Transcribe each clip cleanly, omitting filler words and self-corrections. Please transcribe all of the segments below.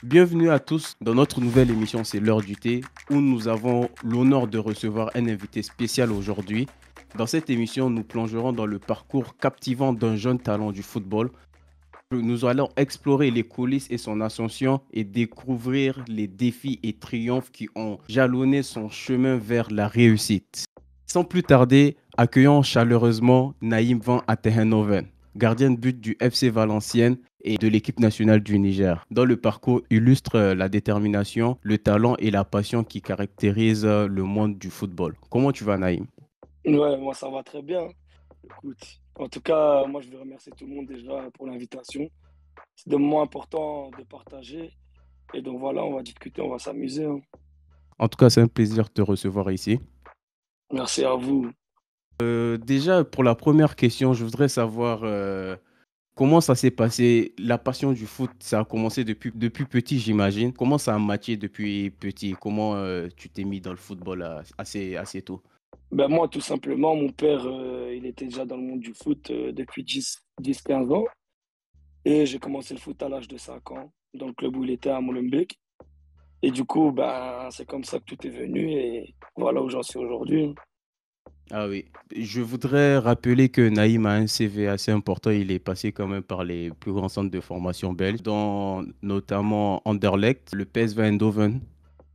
Bienvenue à tous dans notre nouvelle émission, c'est l'heure du thé, où nous avons l'honneur de recevoir un invité spécial aujourd'hui. Dans cette émission, nous plongerons dans le parcours captivant d'un jeune talent du football. Nous allons explorer les coulisses et son ascension et découvrir les défis et triomphes qui ont jalonné son chemin vers la réussite. Sans plus tarder, accueillons chaleureusement Naïm Van Atehenhoven, gardien de but du FC Valenciennes et de l'équipe nationale du Niger, dont le parcours illustre la détermination, le talent et la passion qui caractérisent le monde du football. Comment tu vas, Naïm? Ouais, moi ça va très bien. Écoute, en tout cas, moi je veux remercier tout le monde déjà pour l'invitation. C'est des moments importants de partager. Et donc voilà, on va discuter, on va s'amuser, hein. En tout cas, c'est un plaisir de te recevoir ici. Merci à vous. Déjà, pour la première question, je voudrais savoir comment ça s'est passé. La passion du foot, ça a commencé depuis petit, j'imagine. Comment ça a matché depuis petit? Comment tu t'es mis dans le football assez tôt? Ben moi, tout simplement, mon père, il était déjà dans le monde du foot depuis 15 ans. Et j'ai commencé le foot à l'âge de 5 ans, dans le club où il était à Molenbeek. Et du coup, ben, c'est comme ça que tout est venu. Et voilà où j'en suis aujourd'hui. Ah oui, je voudrais rappeler que Naïm a un CV assez important. Il est passé quand même par les plus grands centres de formation belges, dont notamment Anderlecht, le PSV Eindhoven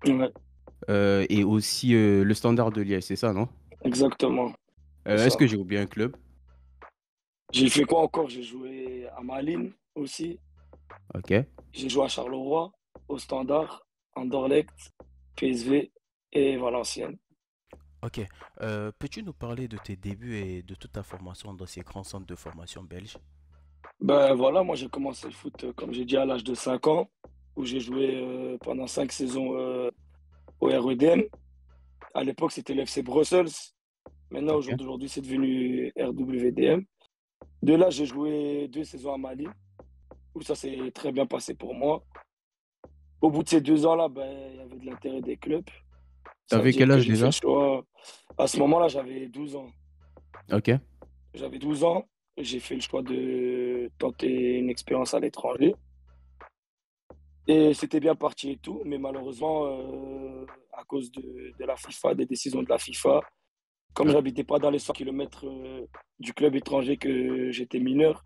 Ouais, et aussi le Standard de Liège, c'est ça, non? exactement. C'est Est-ce ça. que j'ai oublié un club? J'ai fait quoi encore? J'ai joué à Malines aussi. Ok. J'ai joué à Charleroi, au Standard, Anderlecht, PSV et Valenciennes. Ok. Peux-tu nous parler de tes débuts et de toute ta formation dans ces grands centres de formation belges? Ben voilà, moi j'ai commencé le foot, comme j'ai dit, à l'âge de 5 ans, où j'ai joué pendant 5 saisons au REDM. À l'époque, c'était l'FC Brussels. Maintenant, au jour Ok. d'aujourd'hui, c'est devenu RWDM. De là, j'ai joué 2 saisons à Mali, où ça s'est très bien passé pour moi. Au bout de ces 2 ans-là, ben, il y avait de l'intérêt des clubs. Ça veut T'avais dire quel que âge j'ai fait le déjà? choix. À ce moment-là, j'avais 12 ans. Ok. J'avais 12 ans, j'ai fait le choix de tenter une expérience à l'étranger et c'était bien parti et tout, mais malheureusement, à cause de la FIFA, des décisions de la FIFA, comme Ok. j'habitais pas dans les 100 kilomètres du club étranger que j'étais mineur,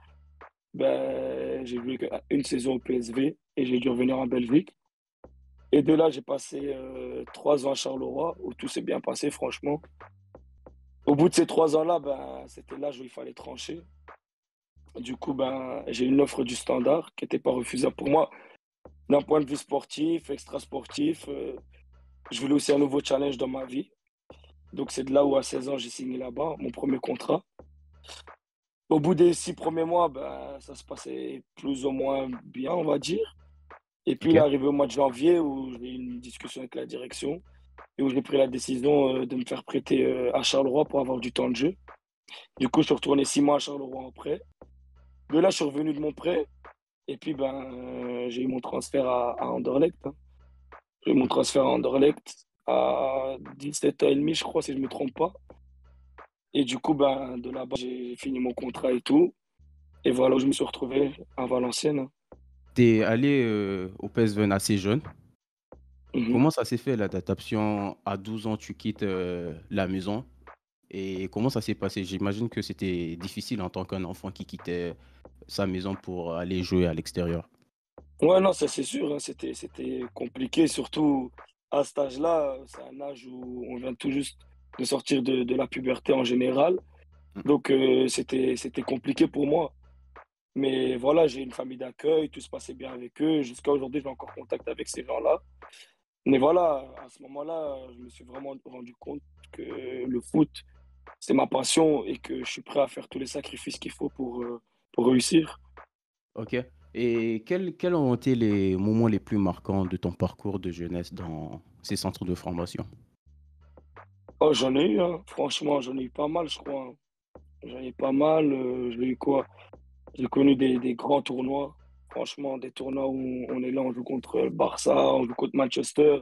ben, j'ai joué qu'1 saison au PSV et j'ai dû revenir en Belgique et de là, j'ai passé 3 ans à Charleroi où tout s'est bien passé franchement. Au bout de ces 3 ans-là, ben, c'était l'âge où il fallait trancher. Du coup, ben, j'ai une offre du Standard qui était pas refusable pour moi. D'un point de vue sportif, extra-sportif, je voulais aussi un nouveau challenge dans ma vie. Donc, c'est de là où, à 16 ans, j'ai signé là-bas, mon premier contrat. Au bout des 6 premiers mois, ben, ça se passait plus ou moins bien, on va dire. Et puis, il est Ok. arrivé au mois de janvier où j'ai eu une discussion avec la direction et où j'ai pris la décision de me faire prêter à Charleroi pour avoir du temps de jeu. Du coup, je suis retourné 6 mois à Charleroi en prêt. De là, je suis revenu de mon prêt. Et puis, ben, j'ai eu mon transfert à Anderlecht, hein. J'ai eu mon transfert à Anderlecht à 17 ans et demi, je crois, si je me trompe pas. Et du coup, ben, de là-bas, j'ai fini mon contrat et tout. Et voilà où je me suis retrouvé à Valenciennes, hein. T'es allé au PSV assez jeune. Mhm. Comment ça s'est fait l'adaptation? À 12 ans, tu quittes la maison. Et comment ça s'est passé? J'imagine que c'était difficile en tant qu'un enfant qui quittait sa maison pour aller jouer à l'extérieur. Ouais, non, ça c'est sûr, hein, c'était compliqué, surtout à cet âge-là. C'est un âge où on vient tout juste de sortir de la puberté en général. Mm. Donc, c'était compliqué pour moi. Mais voilà, j'ai une famille d'accueil, tout se passait bien avec eux. Jusqu'à aujourd'hui, j'ai encore contact avec ces gens-là. Mais voilà, à ce moment-là, je me suis vraiment rendu compte que le foot, c'est ma passion et que je suis prêt à faire tous les sacrifices qu'il faut pour réussir. Ok. Et quels ont été les moments les plus marquants de ton parcours de jeunesse dans ces centres de formation? Oh, j'en ai eu, hein. Franchement, j'en ai eu pas mal, je crois, hein. J'en ai eu pas mal. J'ai eu quoi? J'ai connu des grands tournois. Franchement, des tournois où on est là, on joue contre le Barça, on joue contre Manchester,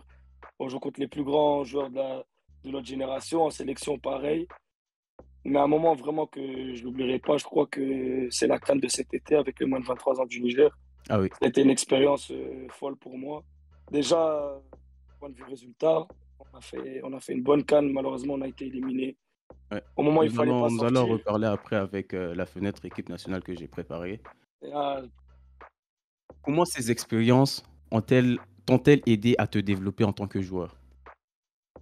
on joue contre les plus grands joueurs de notre génération, en sélection pareil. Mais un moment vraiment que je n'oublierai pas, je crois que c'est la CAN de cet été avec le moins de 23 ans du Niger. Ah oui. C'était une expérience folle pour moi. Déjà, point de vue résultat, on a fait une bonne CAN. Malheureusement, on a été éliminé. Ouais. Au moment où il Nous fallait allons pas nous allons en sortir. reparler après avec, la fenêtre équipe nationale que j'ai préparée. Et là, Comment ces expériences t'ont-elles aidé à te développer en tant que joueur?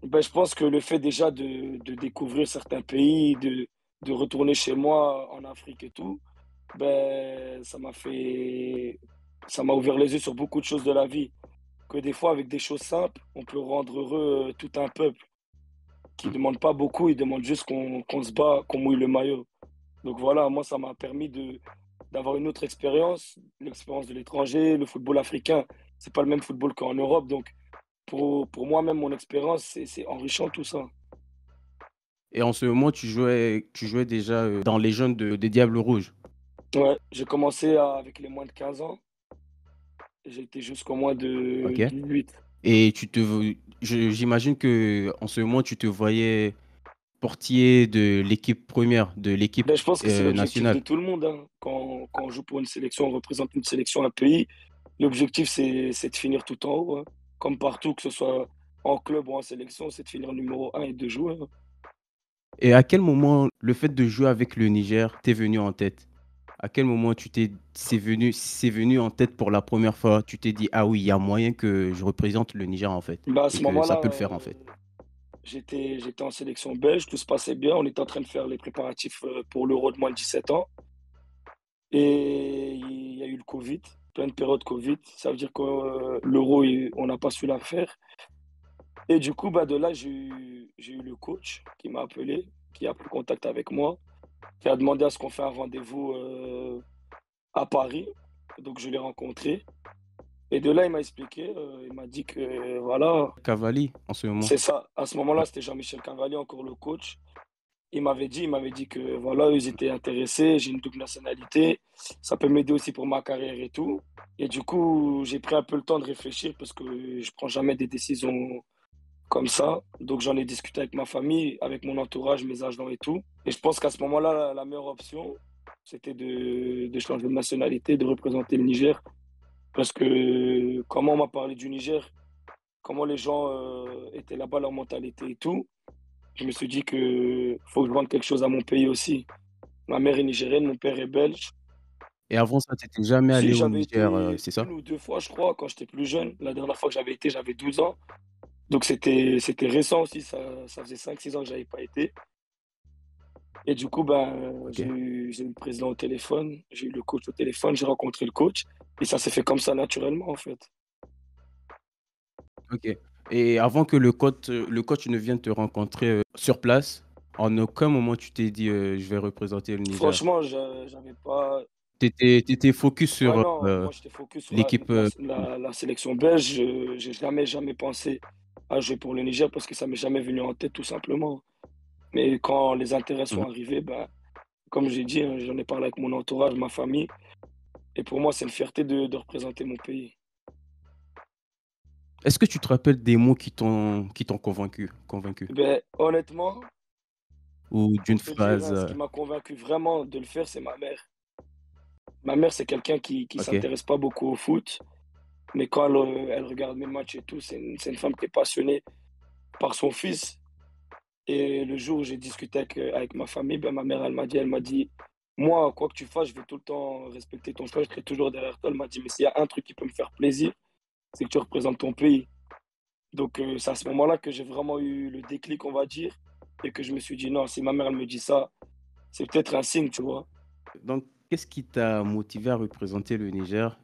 ben, je pense que le fait déjà de découvrir certains pays, de retourner chez moi en Afrique et tout, ben, ça m'a ouvert les yeux sur beaucoup de choses de la vie. Que des fois, avec des choses simples, on peut rendre heureux tout un peuple qui Mmh. ne demande pas beaucoup, il demande juste qu'on se bat, qu'on mouille le maillot. Donc voilà, moi, ça m'a permis d'avoir une autre expérience, l'expérience de l'étranger, le football africain. C'est pas le même football qu'en Europe. Donc, pour moi-même, mon expérience, c'est enrichant tout ça. Et en ce moment, tu jouais déjà, dans les jeunes des Diables Rouges? Ouais, j'ai commencé avec les moins de 15 ans et j'ai été jusqu'au moins de OK. 18. Et tu te v je j'imagine qu'en ce moment, tu te voyais portier de l'équipe première, de l'équipe, Ben, je pense que c'est l'objectif de nationale? tout le monde, hein. Quand on joue pour une sélection, on représente une sélection, un pays. L'objectif, c'est de finir tout en haut, hein. Comme partout, que ce soit en club ou en sélection, c'est de finir numéro un et de jouer, hein. Et à quel moment le fait de jouer avec le Niger t'est venu en tête? À quel moment tu t'es c'est venu en tête pour la première fois? Tu t'es dit: «Ah oui, il y a moyen que je représente le Niger, en fait, Bah, à et ce que ça moment-là, peut le faire, en fait». j'étais en sélection belge, tout se passait bien. On était en train de faire les préparatifs pour l'Euro de moins de 17 ans. Et il y a eu le Covid, pleine période Covid. Ça veut dire que l'Euro, on n'a pas su la faire. Et du coup, bah, de là, j'ai eu le coach qui m'a appelé, qui a pris contact avec moi, qui a demandé à ce qu'on fait un rendez-vous à Paris. Donc, je l'ai rencontré. Et de là, il m'a expliqué, il m'a dit que voilà, Cavalli, en ce moment? c'est ça. À ce moment-là, Ouais. c'était Jean-Michel Cavalli, encore le coach. Il m'avait dit que voilà, ils étaient intéressés, j'ai une double nationalité, ça peut m'aider aussi pour ma carrière et tout. Et du coup, j'ai pris un peu le temps de réfléchir parce que je prends jamais des décisions comme ça. Donc j'en ai discuté avec ma famille, avec mon entourage, mes agents et tout. Et je pense qu'à ce moment-là, la meilleure option, c'était de changer de nationalité, de représenter le Niger. Parce que comment on m'a parlé du Niger, comment les gens étaient là-bas, leur mentalité et tout, je me suis dit que faut que je rende quelque chose à mon pays aussi. Ma mère est nigérienne, mon père est belge. Et avant ça, tu étais jamais allé Si, au j'avais Niger, été c'est ça? une ou 2 fois, je crois, quand j'étais plus jeune. La dernière fois que j'avais été, j'avais 12 ans. Donc c'était récent aussi, ça faisait 5 6 ans que j'avais pas été. Et du coup, ben, j'ai OK, eu j'ai eu le président au téléphone, j'ai eu le coach au téléphone, j'ai rencontré le coach et ça s'est fait comme ça naturellement, en fait. OK. Et avant que le coach ne vienne te rencontrer, sur place, en aucun moment tu t'es dit: «Je vais représenter le Niger». Franchement, j'avais pas. Tu étais focus Ouais, sur, non, moi, j'étais focus sur la l'équipe, la la sélection belge. J'ai jamais pensé à jouer pour le Niger parce que ça m'est jamais venu en tête, tout simplement. Mais quand les intérêts mmh sont arrivés, ben, comme j'ai dit, hein, j'en ai parlé avec mon entourage, ma famille et pour moi, c'est une fierté de représenter mon pays. Est-ce que tu te rappelles des mots qui t'ont convaincu? Ben honnêtement, Ou d'une pour te dire, phrase, hein, ce qui m'a convaincu vraiment de le faire, c'est ma mère. Ma mère, c'est quelqu'un qui OK. s'intéresse pas beaucoup au foot, mais quand elle regarde mes matchs et tout, c'est une femme qui est passionnée par son fils. Et le jour où j'ai discuté avec ma famille, ben, ma mère, elle m'a dit: «Moi, quoi que tu fasses, je vais tout le temps respecter ton choix, je serai toujours derrière toi». Elle m'a dit: «Mais s'il y a un truc qui peut me faire plaisir, c'est que tu représentes ton pays». Donc c'est à ce moment-là que j'ai vraiment eu le déclic, on va dire, et que je me suis dit: «Non, si ma mère, elle me dit ça, c'est peut-être un signe», tu vois? Donc qu'est-ce qui t'a motivé à représenter le Niger?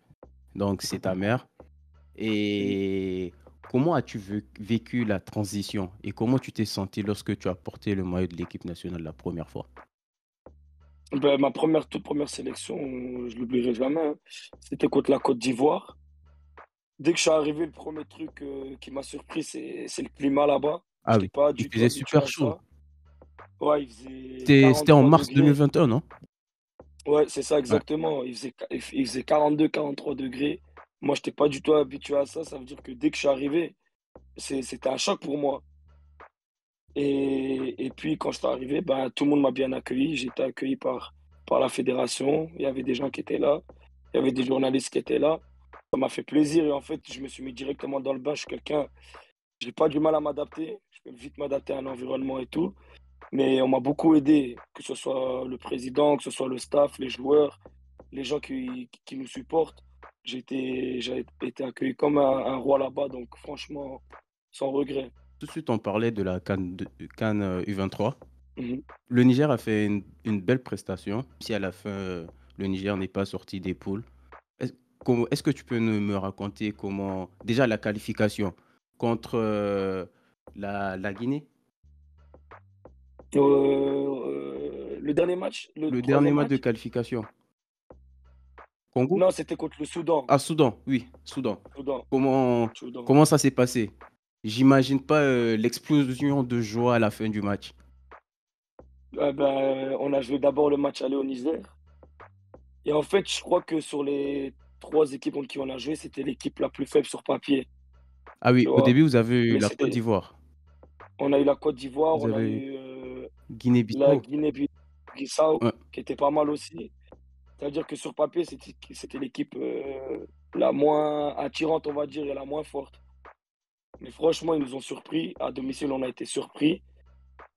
Donc c'est ta mère. Mmh. Et comment as-tu vécu la transition? Et comment tu t'es senti lorsque tu as porté le maillot de l'équipe nationale la première fois? Ben, toute première sélection, je l'oublierai jamais, hein. C'était contre la Côte d'Ivoire. Dès que je suis arrivé, le premier truc qui m'a surpris, c'est le climat là-bas. Ah J'étais oui, pas il du tout faisait habitué super à chaud. ça. Ouais, il faisait C'était en 43 mars degrés. 2021, non? Ouais, c'est ça Ouais. exactement. Il faisait 42 43 degrés. Moi, j'étais pas du tout habitué à ça. Ça veut dire que dès que je suis arrivé, c'était un choc pour moi. Et puis, quand je suis arrivé, ben, tout le monde m'a bien accueilli. J'ai été accueilli par la fédération. Il y avait des gens qui étaient là. Il y avait des journalistes qui étaient là. Ça m'a fait plaisir et en fait, je me suis mis directement dans le bain. Je suis quelqu'un, j'ai pas du mal à m'adapter. Je peux vite m'adapter à un environnement et tout. Mais on m'a beaucoup aidé, que ce soit le président, que ce soit le staff, les joueurs, les gens qui nous supportent. J'ai été accueilli comme un roi là-bas, donc franchement, sans regret. Tout de suite, on parlait de la CAN U23. Mhm. Le Niger a fait une belle prestation. Si à la fin, le Niger n'est pas sorti des poules, est-ce est-ce que tu peux me raconter comment, déjà la qualification contre la Guinée, Le dernier match, le le dernier troisième match de match, qualification, Congo? non, c'était contre le Soudan. Ah, Soudan, oui, Soudan. Soudan, Comment, Soudan. comment ça s'est passé? J'imagine pas l'explosion de joie à la fin du match. On a joué d'abord le match aller au Niger. Et en fait, je crois que sur les trois équipes contre qui on a joué, c'était l'équipe la plus faible sur papier. Ah oui, Tu au vois? début, vous avez eu Mais la Côte c'était d'Ivoire. On a eu la Côte d'Ivoire, Vous on a avez eu eu, la Guinée-Bissau. Guinée-Bissau Ouais. qui était pas mal aussi. C'est-à-dire que sur papier, c'était l'équipe, la moins attirante, on va dire, et la moins forte. Mais franchement, ils nous ont surpris. À domicile, on a été surpris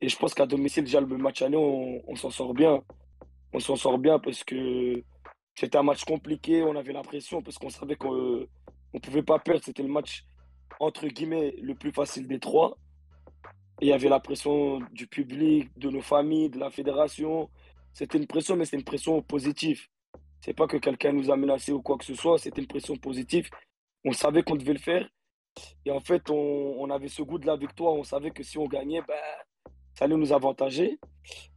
et je pense qu'à domicile, déjà, le match aller, on s'en sort bien. On s'en sort bien parce que c'était un match compliqué, on avait la pression parce qu'on savait qu'on on pouvait pas perdre. C'était le match, entre guillemets, «le plus facile des 3». Et il y avait la pression du public, de nos familles, de la fédération. C'était une pression, mais c'était une pression positive. C'est pas que quelqu'un nous a menacés ou quoi que ce soit, c'était une pression positive. On savait qu'on devait le faire et en fait, on avait ce goût de la victoire. On savait que si on gagnait, ben, ça allait nous avantager.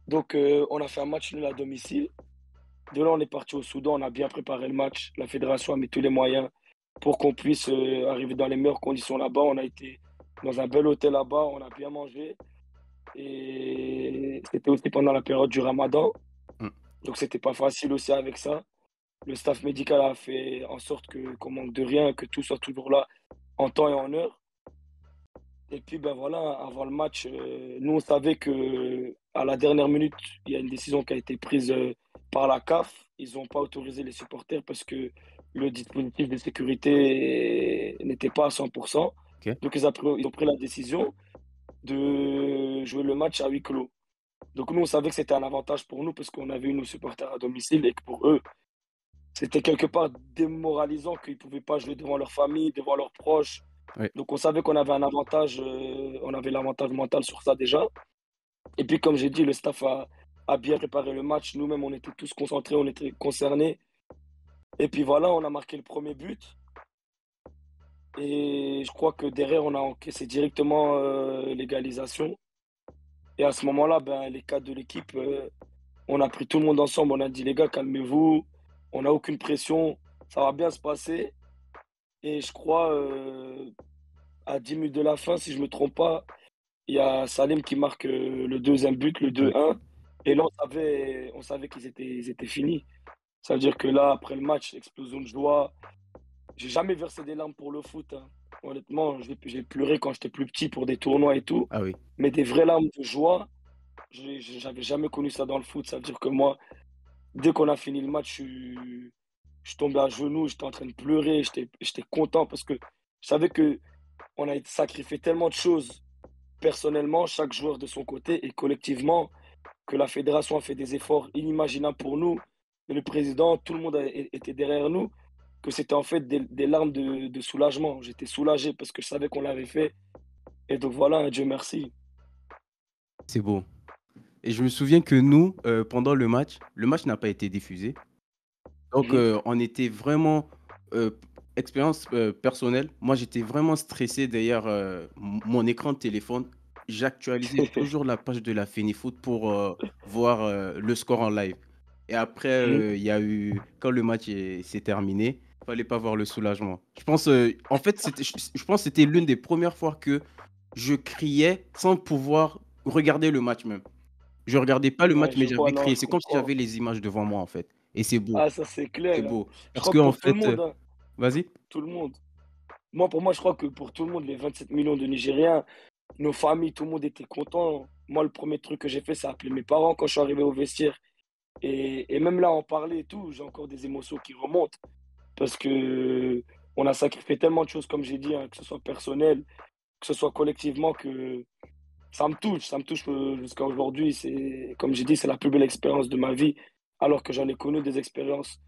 Donc, on a fait un match nul à domicile. De là, on est parti au Soudan, on a bien préparé le match. La fédération a mis tous les moyens pour qu'on puisse arriver dans les meilleures conditions là-bas. On a été dans un bel hôtel là-bas, on a bien mangé. Et c'était aussi pendant la période du Ramadan. Mm. Donc, c'était pas facile aussi avec ça. Le staff médical a fait en sorte qu'on manque de rien, que tout soit toujours là en temps et en heure. Et puis, ben voilà, avant le match, nous, on savait que à la dernière minute, il y a une décision qui a été prise par la CAF. Ils n'ont pas autorisé les supporters parce que le dispositif de sécurité n'était pas à 100%. Ok. Donc, ils ont pris la décision de jouer le match à huis clos. Donc nous, on savait que c'était un avantage pour nous parce qu'on avait eu nos supporters à domicile et que pour eux, c'était quelque part démoralisant qu'ils ne pouvaient pas jouer devant leur famille, devant leurs proches. Ouais. Donc on savait qu'on avait un avantage, on avait l'avantage mental sur ça déjà. Et puis comme j'ai dit, le staff a bien préparé le match. Nous-mêmes, on était tous concentrés, on était concernés. Et puis voilà, on a marqué le premier but. Et je crois que derrière, on a encaissé directement l'égalisation. Et à ce moment-là, ben, les cadres de l'équipe, on a pris tout le monde ensemble, on a dit: «Les gars, calmez-vous, on n'a aucune pression, ça va bien se passer». Et je crois, à 10 minutes de la fin, si je me trompe pas, il y a Salim qui marque, le deuxième but, le Ouais. 2-1. Et là, on savait ils étaient finis. Ça veut dire que là, après le match, explosion de joie. J'ai jamais versé des larmes pour le foot, hein. Honnêtement, j'ai pleuré quand j'étais plus petit pour des tournois et tout, Ah oui. mais des vraies larmes de joie, j'avais jamais connu ça dans le foot. Ça veut dire que moi, dès qu'on a fini le match, je suis tombé à genoux, j'étais en train de pleurer, j'étais content parce que je savais qu'on a sacrifié tellement de choses personnellement, chaque joueur de son côté et collectivement, que la fédération a fait des efforts inimaginables pour nous. Et le président, tout le monde était derrière nous, que c'était en fait des larmes de soulagement. J'étais soulagé parce que je savais qu'on l'avait fait. Et donc voilà, Dieu merci. C'est beau. Et je me souviens que nous, pendant le match n'a pas été diffusé. Donc, Mhm, on était vraiment, heu, expérience, personnelle. Moi, j'étais vraiment stressé derrière, mon écran de téléphone. J'actualisais toujours la page de la FENIFOOT pour, voir, le score en live. Et après, mhm. il y a eu quand le match s'est terminé, fallait pas voir le soulagement. Je pense, en fait, je pense que c'était l'une des premières fois que je criais sans pouvoir regarder le match même. Je regardais pas le match, Ouais, mais je vois, j'avais non, crié. je C'est comme si j'avais comprends. les images devant moi, en fait, et c'est beau, Ah, ça c'est c'est clair, hein. beau. Je Parce crois que qu'en pour tout le fait, monde, hein, vas-y? tout le monde. Pour moi, je crois que pour tout le monde, les 27 millions de Nigériens, nos familles, tout le monde était content. Moi, le premier truc que j'ai fait, c'est appeler mes parents quand je suis arrivé au vestiaire. Et même là, en parler et tout, j'ai encore des émotions qui remontent parce que on a sacrifié tellement de choses, comme j'ai dit, hein, que ce soit personnel, que ce soit collectivement, que ça me touche jusqu'à aujourd'hui. C'est, comme j'ai dit, c'est la plus belle expérience de ma vie, alors que j'en ai connu des expériences.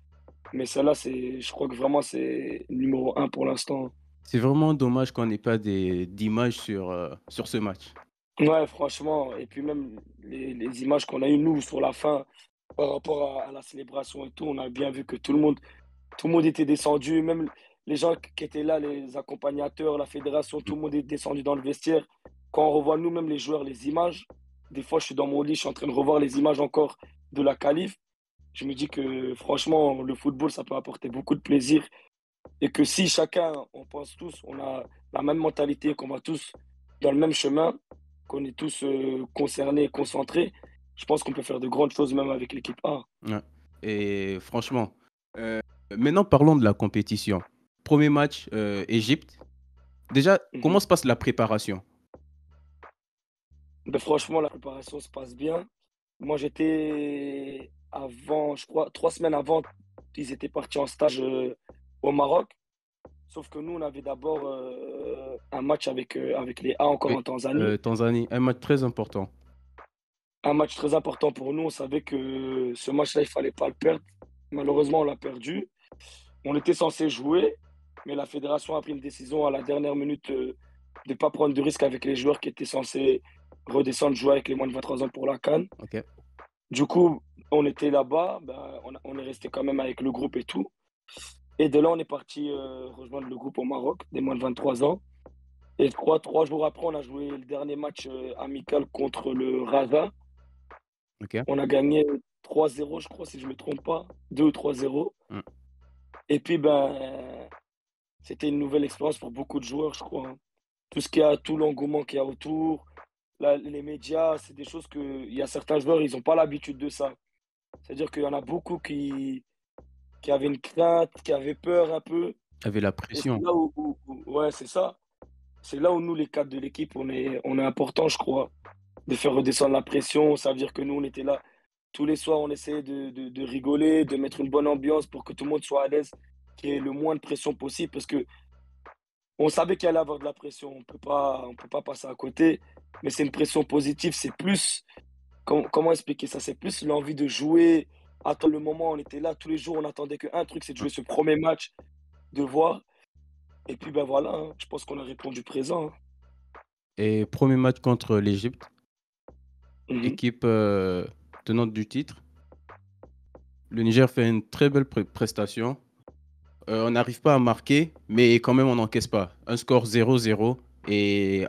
Mais celle-là, je crois que vraiment, c'est numéro un pour l'instant. C'est vraiment dommage qu'on n'ait pas d'images sur ce match. Ouais, franchement. Et puis même les images qu'on a eues, nous, sur la fin, par rapport à la célébration et tout, on a bien vu que tout le monde était descendu, même les gens qui étaient là, les accompagnateurs, la fédération, Mmh. tout le monde est descendu dans le vestiaire. Quand on revoit nous-mêmes les joueurs, les images, des fois je suis dans mon lit, je suis en train de revoir les images encore de la qualif. Je me dis que franchement, le football, ça peut apporter beaucoup de plaisir et que si chacun, on pense tous, on a la même mentalité, qu'on va tous dans le même chemin, qu'on est tous concernés, concentrés, je pense qu'on peut faire de grandes choses même avec l'équipe A. Ouais et franchement, heu, maintenant parlons de la compétition. Premier match, Égypte. Déjà, comment Mhm. se passe la préparation? Ben, franchement, la préparation se passe bien. Moi, j'étais avant, je crois, 3 semaines avant, ils étaient partis en stage au Maroc. Sauf que nous, on avait d'abord un match avec les A encore Oui, en Tanzanie. Tanzanie, un match très important. Un match très important pour nous. On savait que ce match-là, il fallait pas le perdre. Malheureusement, on l'a perdu. On était censé jouer, mais la fédération a pris une décision à la dernière minute de ne pas prendre de risque avec les joueurs qui étaient censés redescendre jouer avec les moins de 23 ans pour la CAN. OK. Du coup, on était là-bas, ben, on est resté quand même avec le groupe et tout. Et de là, on est parti rejoindre le groupe au Maroc, des moins de 23 ans. Et 3 jours après, on a joué le dernier match amical contre le Raja. OK. On a gagné 3-0, je crois, si je ne me trompe pas, 2 ou 3-0. Mmh. Et puis, ben, c'était une nouvelle expérience pour beaucoup de joueurs, je crois, hein. Tout ce qu'il y a, tout l'engouement qu'il y a autour, les médias, c'est des choses que il y a certains joueurs, ils n'ont pas l'habitude de ça. C'est-à-dire qu'il y en a beaucoup qui avaient une crainte, qui avaient peur un peu. Avait la Et c'est pression. là ouais, c'est ça. C'est là où nous, les cadres de l'équipe, on est important, je crois, de faire redescendre la pression. Ça veut dire que nous, on était là tous les soirs, on essayait de rigoler, de mettre une bonne ambiance pour que tout le monde soit à l'aise, qu'il y ait le moins de pression possible, parce que on savait qu'il allait avoir de la pression. On peut pas passer à côté, mais c'est une pression positive. C'est plus, comment expliquer ça? C'est plus l'envie de jouer. Attends le moment, on était là tous les jours, on attendait qu'un truc, c'est de Mmh jouer ce premier match, de voir. Et puis ben voilà, hein, je pense qu'on a répondu présent, hein. et premier match contre l'Égypte, Mhm. équipe, tenante du titre. Le Niger fait une très belle prestation. On n'arrive pas à marquer, mais quand même on n'encaisse pas. Un score 0-0 et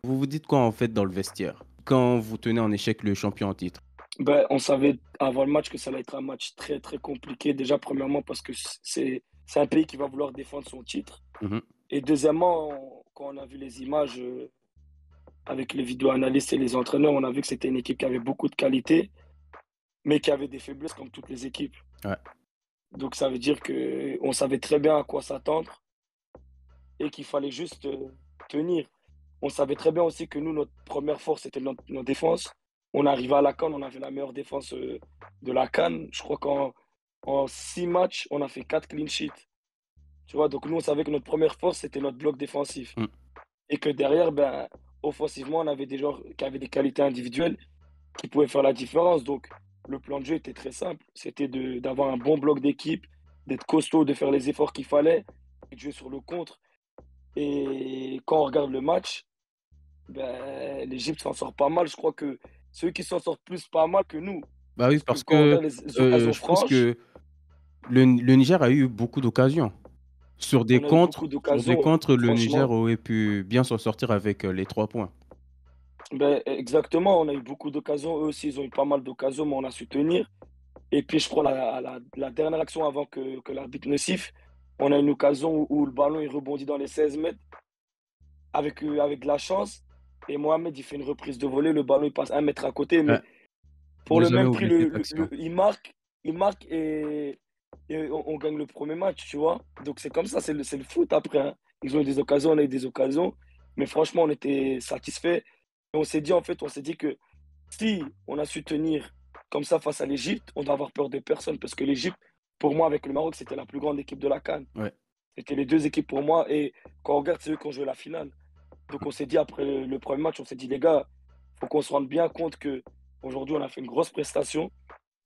vous vous dites quoi en fait dans le vestiaire? Quand vous tenez en échec le champion en titre? Ben, on savait avant le match que ça allait être un match très très compliqué. Déjà, premièrement, parce que c'est un pays qui va vouloir défendre son titre. Mmh. Et deuxièmement, quand on a vu les images avec les vidéo-analystes et les entraîneurs, on a vu que c'était une équipe qui avait beaucoup de qualité, mais qui avait des faiblesses comme toutes les équipes. Ouais. Donc ça veut dire que on savait très bien à quoi s'attendre et qu'il fallait juste tenir. On savait très bien aussi que nous, notre première force, c'était notre défense. On arrivait à la CAN, on avait la meilleure défense de la CAN. Je crois qu'en 6 matchs, on a fait 4 clean sheets. Tu vois, donc nous, on savait que notre première force, c'était notre bloc défensif. Mmh. Et que derrière, ben, offensivement, on avait des joueurs qui avaient des qualités individuelles qui pouvaient faire la différence. Donc, le plan de jeu était très simple. C'était d'avoir un bon bloc d'équipe, d'être costaud, de faire les efforts qu'il fallait et de jouer sur le contre. Et quand on regarde le match, ben, l'Égypte s'en sort pas mal. Je crois que ceux qui s'en sortent plus pas mal que nous. Bah oui, Parce que parce quand on que, regarde les occasions je pense franches, que le Niger a eu beaucoup d'occasions. on a eu beaucoup Sur des d'occasions, contres, le Niger franchement. aurait pu bien s'en sortir avec, les 3 points. Ben, exactement, on a eu beaucoup d'occasions. Eux aussi, ils ont eu pas mal d'occasions, mais on a su tenir. Et puis, je crois, la dernière action avant que l'arbitre ne siffle, on a une occasion où le ballon il rebondit dans les 16 mètres avec de la chance. Et Mohamed, il fait une reprise de volée, le ballon il passe 1 mètre à côté, Ouais, mais faut pour le jamais même prix, oublier cette action. il marque et on gagne le premier match, tu vois. Donc c'est comme ça, c'est le foot après, hein. Ils ont eu des occasions, on a eu des occasions, mais franchement, on était satisfaits. Et on s'est dit, en fait, on s'est dit que si on a su tenir comme ça, face à l'Égypte, on doit avoir peur de personne parce que l'Égypte, pour moi, avec le Maroc, c'était la plus grande équipe de la CAN. Ouais. C'était les deux équipes pour moi. Et quand on regarde, c'est eux qui ont joué la finale. Donc on s'est dit, après le premier match, on s'est dit, les gars, il faut qu'on se rende bien compte que aujourd'hui on a fait une grosse prestation.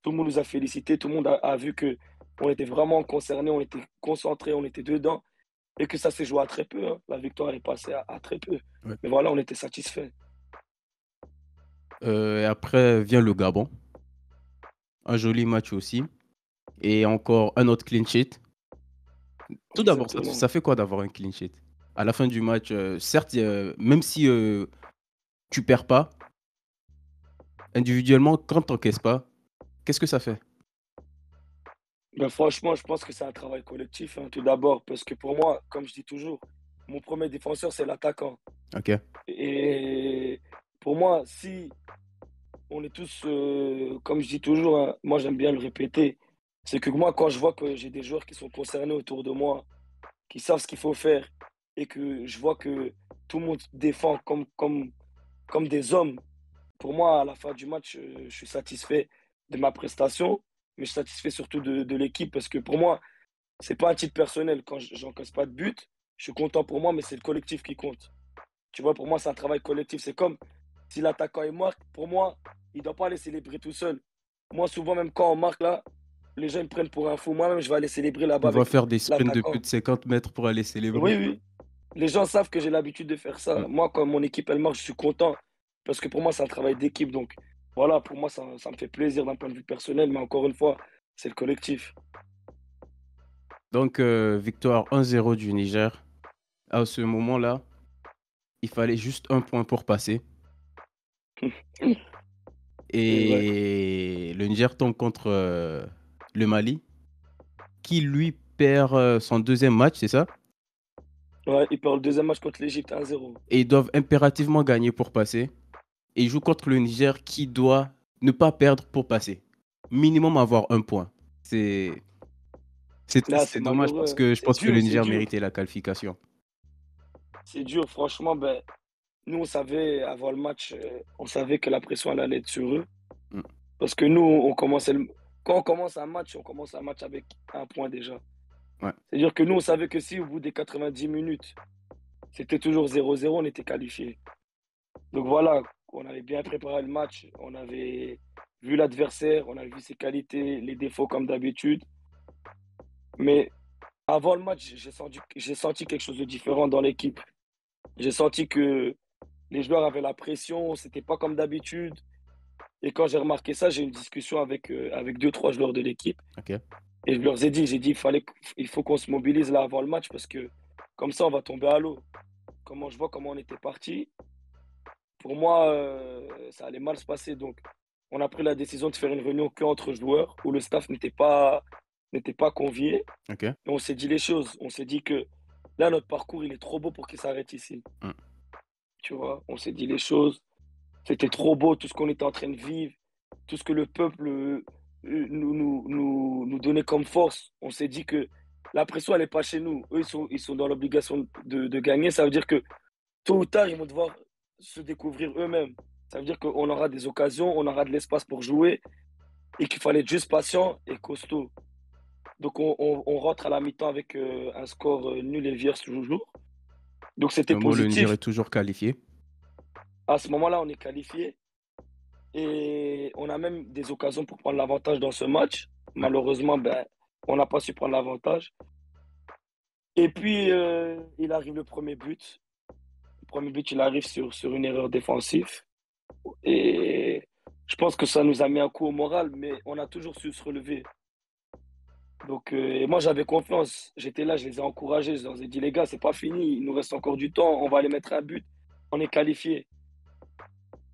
Tout le monde nous a félicité, tout le monde a vu que on était vraiment concernés, on était concentrés, on était dedans et que ça s'est joué à très peu, hein. La victoire est passée à très peu. Ouais. Mais voilà, on était satisfaits. Et après vient le Gabon. Un joli match aussi. Et encore un autre clean sheet. Tout d'abord, Exactement. ça fait quoi d'avoir un clean sheet? À la fin du match, certes, même si tu perds pas, individuellement, quand tu n'encaisses pas, qu'est-ce que ça fait? Ben, franchement, je pense que c'est un travail collectif, hein, tout d'abord, parce que pour moi, comme je dis toujours, mon premier défenseur, c'est l'attaquant. Ok. Et pour moi, si on est tous, comme je dis toujours, hein, moi j'aime bien le répéter, c'est que moi, quand je vois que j'ai des joueurs qui sont concernés autour de moi, qui savent ce qu'il faut faire, et que je vois que tout le monde défend comme des hommes, pour moi, à la fin du match, je suis satisfait de ma prestation, mais je suis satisfait surtout de l'équipe, parce que pour moi, c'est pas un titre personnel. Quand j'encaisse pas de but, je suis content pour moi, mais c'est le collectif qui compte. Tu vois, pour moi, c'est un travail collectif. C'est comme si l'attaquant il marque, pour moi, il ne doit pas aller célébrer tout seul. Moi, souvent, même quand on marque là, les gens ils me prennent pour un fou. Moi-même, je vais aller célébrer là-bas On va avec faire des sprints de plus l'attaquant. de 50 mètres pour aller célébrer. Oui, oui. Les gens savent que j'ai l'habitude de faire Mm. ça. Moi, quand mon équipe elle marque, je suis content. Parce que pour moi, c'est un travail d'équipe. Donc voilà, pour moi, ça me fait plaisir d'un point de vue personnel. Mais encore une fois, c'est le collectif. Donc, victoire 1-0 du Niger. À ce moment-là, il fallait juste un point pour passer. C'est vrai. Et le Niger tombe contre le Mali, qui lui perd son deuxième match, c'est ça? Ouais, il perd le deuxième match contre l'Égypte 1-0. Et ils doivent impérativement gagner pour passer. Et ils jouent contre le Niger qui doit ne pas perdre pour passer. Minimum avoir un point. C'est c'est Là, triste, c'est c'est dommage parce malheureux, hein. que je C'est pense que le dur, c'est Niger dur. méritait la qualification. C'est dur, franchement. Ben, nous, on savait, avant le match, on savait que la pression elle allait être sur eux. Mm. Parce que nous, quand on commence un match avec un point déjà. Ouais. C'est-à-dire que nous, on savait que si au bout des 90 minutes, c'était toujours 0-0, on était qualifié. Donc voilà, on avait bien préparé le match, on avait vu l'adversaire, on avait vu ses qualités, les défauts comme d'habitude. Mais avant le match, j'ai senti quelque chose de différent dans l'équipe. J'ai senti que les joueurs avaient la pression, c'était pas comme d'habitude. Et quand j'ai remarqué ça, j'ai eu une discussion avec deux, trois joueurs de l'équipe. Ok. Et je leur ai dit, j'ai dit, il faut qu'on se mobilise là avant le match parce que comme ça, on va tomber à l'eau. Je vois comment on était parti, pour moi, ça allait mal se passer. Donc, on a pris la décision de faire une réunion qu'entre joueurs où le staff n'était pas convié. Ok. Et on s'est dit les choses. On s'est dit que là, notre parcours, il est trop beau pour qu'il s'arrête ici. Mm. Tu vois, on s'est dit les choses. C'était trop beau, tout ce qu'on était en train de vivre, tout ce que le peuple nous donnait comme force. On s'est dit que la pression, elle n'est pas chez nous. Eux, ils sont dans l'obligation de gagner. Ça veut dire que tôt ou tard, ils vont devoir se découvrir eux-mêmes. Ça veut dire qu'on aura des occasions, on aura de l'espace pour jouer et qu'il fallait être juste patient et costaud. Donc, on rentre à la mi-temps avec un score nul et vierge toujours. Donc, c'était Moi, le Niger est positif. toujours qualifié. À ce moment-là, on est qualifié. Et on a même des occasions pour prendre l'avantage dans ce match. Ouais. Malheureusement, ben, on n'a pas su prendre l'avantage. Et puis, il arrive le premier but. Le premier but, il arrive sur une erreur défensive. Et je pense que ça nous a mis un coup au moral, mais on a toujours su se relever. Donc, et moi, j'avais confiance. J'étais là, je les ai encouragés. Je leur ai dit, les gars, c'est pas fini. Il nous reste encore du temps. On va aller mettre un but. On est qualifié.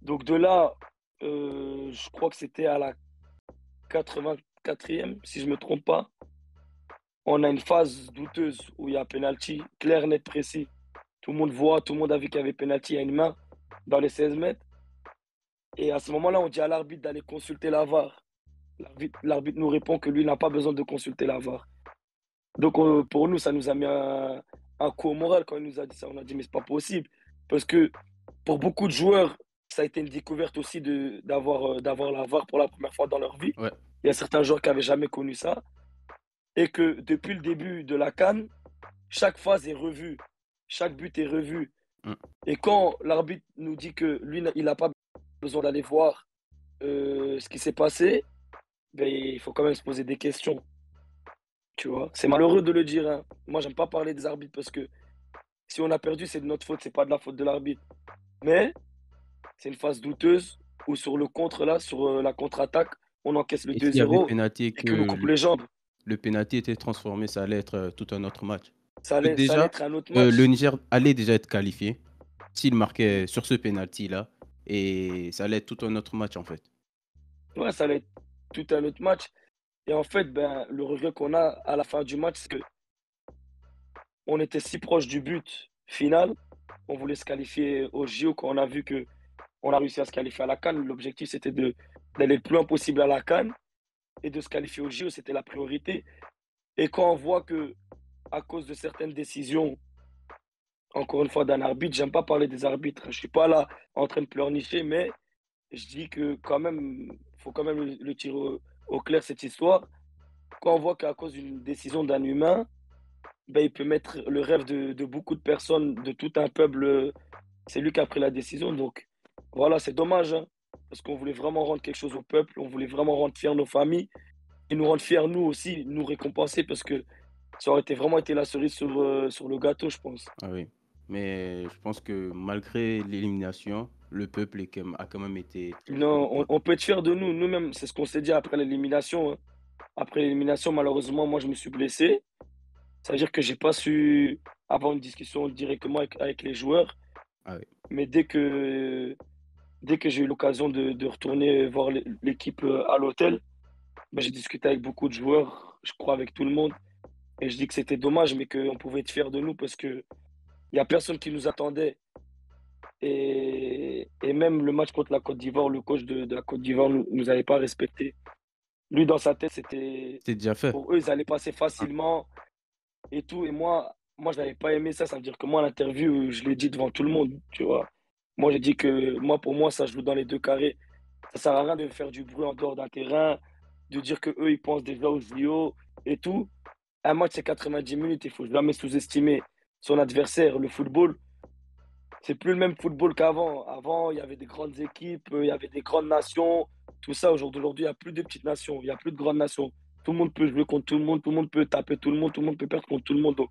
Donc, de là, je crois que c'était à la 84e, si je ne me trompe pas. On a une phase douteuse où il y a penalty, clair, net, précis. Tout le monde voit, tout le monde a vu qu'il y avait penalty, il y a une main dans les 16 mètres. Et à ce moment-là, on dit à l'arbitre d'aller consulter la VAR. L'arbitre nous répond que lui n'a pas besoin de consulter la VAR. Donc pour nous, ça nous a mis un coup au moral quand il nous a dit ça. On a dit, mais c'est pas possible. Parce que pour beaucoup de joueurs, ça a été une découverte aussi d'avoir la VAR pour la première fois dans leur vie. Ouais. Il y a certains joueurs qui avaient jamais connu ça et que depuis le début de la CAN, chaque phase est revue, chaque but est revu. Mm. Et quand l'arbitre nous dit que lui, il n'a pas besoin d'aller voir ce qui s'est passé, ben, il faut quand même se poser des questions, tu vois. C'est malheureux de le dire, hein. Moi, j'aime pas parler des arbitres parce que si on a perdu, c'est de notre faute, c'est pas de la faute de l'arbitre. Mais c'est une phase douteuse où sur le contre, là, sur la contre-attaque, on encaisse le Et s'il y avait 2-0 pénalty et et que nous que coupe les jambes. le pénalty était transformé, ça allait être tout un autre match. Ça allait Déjà, être un autre le match. Niger allait déjà être qualifié s'il Mhm. marquait sur ce penalty-là. Et ça allait être tout un autre match, en fait. Ouais, ça allait être tout un autre match. Et en fait, ben, le regret qu'on a à la fin du match, c'est que on était si proche du but final. On voulait se qualifier au JO quand on a vu que on a réussi à se qualifier à la CAN. L'objectif, c'était d'aller le plus loin possible à la CAN et de se qualifier au JO, c'était la priorité. Et quand on voit que, à cause de certaines décisions, encore une fois, d'un arbitre, j'aime pas parler des arbitres, je suis pas là en train de pleurnicher, mais je dis que quand même, faut quand même le tirer au clair cette histoire. Quand on voit qu'à cause d'une décision d'un humain, ben, il peut mettre le rêve de beaucoup de personnes, de tout un peuple, c'est lui qui a pris la décision. Donc voilà, c'est dommage, hein, parce qu'on voulait vraiment rendre quelque chose au peuple, on voulait vraiment rendre fiers nos familles et nous rendre fiers nous aussi, nous récompenser parce que ça aurait été vraiment été la cerise sur le gâteau, je pense. Ah oui. Mais je pense que malgré l'élimination, le peuple a quand même été très fier Non, de nous. on peut être fiers de nous, nous-mêmes, c'est ce qu'on s'est dit après l'élimination, hein. Après l'élimination, malheureusement, moi, je me suis blessé. Ça veut dire que j'ai pas su avoir une discussion directement avec les joueurs. Ah oui. Mais dès que j'ai eu l'occasion de retourner voir l'équipe à l'hôtel, ben, j'ai discuté avec beaucoup de joueurs, je crois avec tout le monde. Et je dis que c'était dommage, mais qu'on pouvait être fiers de nous parce qu'il n'y a personne qui nous attendait. Et même le match contre la Côte d'Ivoire, le coach de la Côte d'Ivoire nous avait pas respecté. Lui, dans sa tête, c'était C'est déjà fait. pour eux, ils allaient passer Hein. facilement et tout. Et moi, je n'avais pas aimé ça. Ça veut dire que moi, à l'interview, je l'ai dit devant tout le monde, tu vois. Moi, j'ai dit que moi, pour moi, ça joue dans les deux carrés. Ça sert à rien de faire du bruit en dehors d'un terrain, de dire que eux ils pensent déjà aux JO et tout. Un match, c'est 90 minutes. Il faut jamais sous-estimer son adversaire. Le football, c'est plus le même football qu'avant. Avant, il y avait des grandes équipes, il y avait des grandes nations, tout ça. Aujourd'hui, il n'y a plus de petites nations, il n'y a plus de grandes nations. Tout le monde peut jouer contre tout le monde peut taper tout le monde peut perdre contre tout le monde. Donc,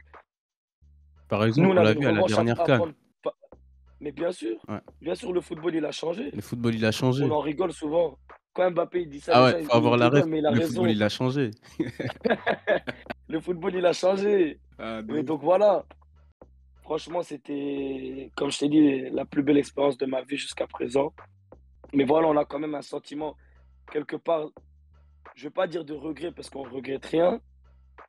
Par nous, exemple, on on avait l'a une vu à la revanche dernière à CAN. prendre. Mais Ouais. bien sûr, le football, il a changé. Le football, il a On changé. en rigole souvent. Quand Mbappé il dit ça, Ah les ouais, gens, faut ils avoir la ref. rigolent, mais il a Le football, raison. il a changé. Le football, il a changé. Ah, de Et ouf. donc voilà, franchement, c'était, comme je t'ai dit, la plus belle expérience de ma vie jusqu'à présent. Mais voilà, on a quand même un sentiment, quelque part, je ne veux pas dire de regret parce qu'on ne regrette rien,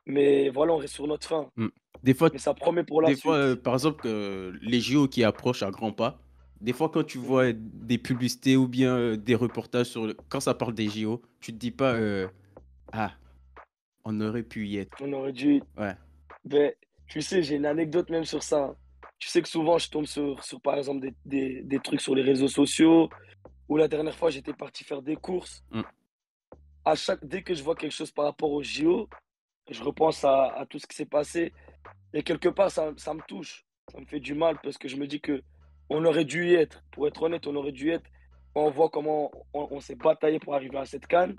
mais voilà, on reste sur notre fin. Mm. Des fois, Mais ça promet pour la suite. par exemple, les JO qui approchent à grands pas, des fois, quand tu Mhm. vois des publicités ou bien des reportages quand ça parle des JO, tu te dis pas, ah, on aurait pu y être. On aurait dû. Ouais. Ben, tu sais, j'ai une anecdote même sur ça, hein. Tu sais que souvent, je tombe par exemple, des trucs sur les réseaux sociaux, ou la dernière fois, j'étais parti faire des courses. Mm. Dès que je vois quelque chose par rapport aux JO, je repense à tout ce qui s'est passé. Et quelque part, ça me touche. Ça me fait du mal parce que je me dis que on aurait dû y être. Pour être honnête, on aurait dû y être. On voit comment on s'est bataillé pour arriver à cette CAN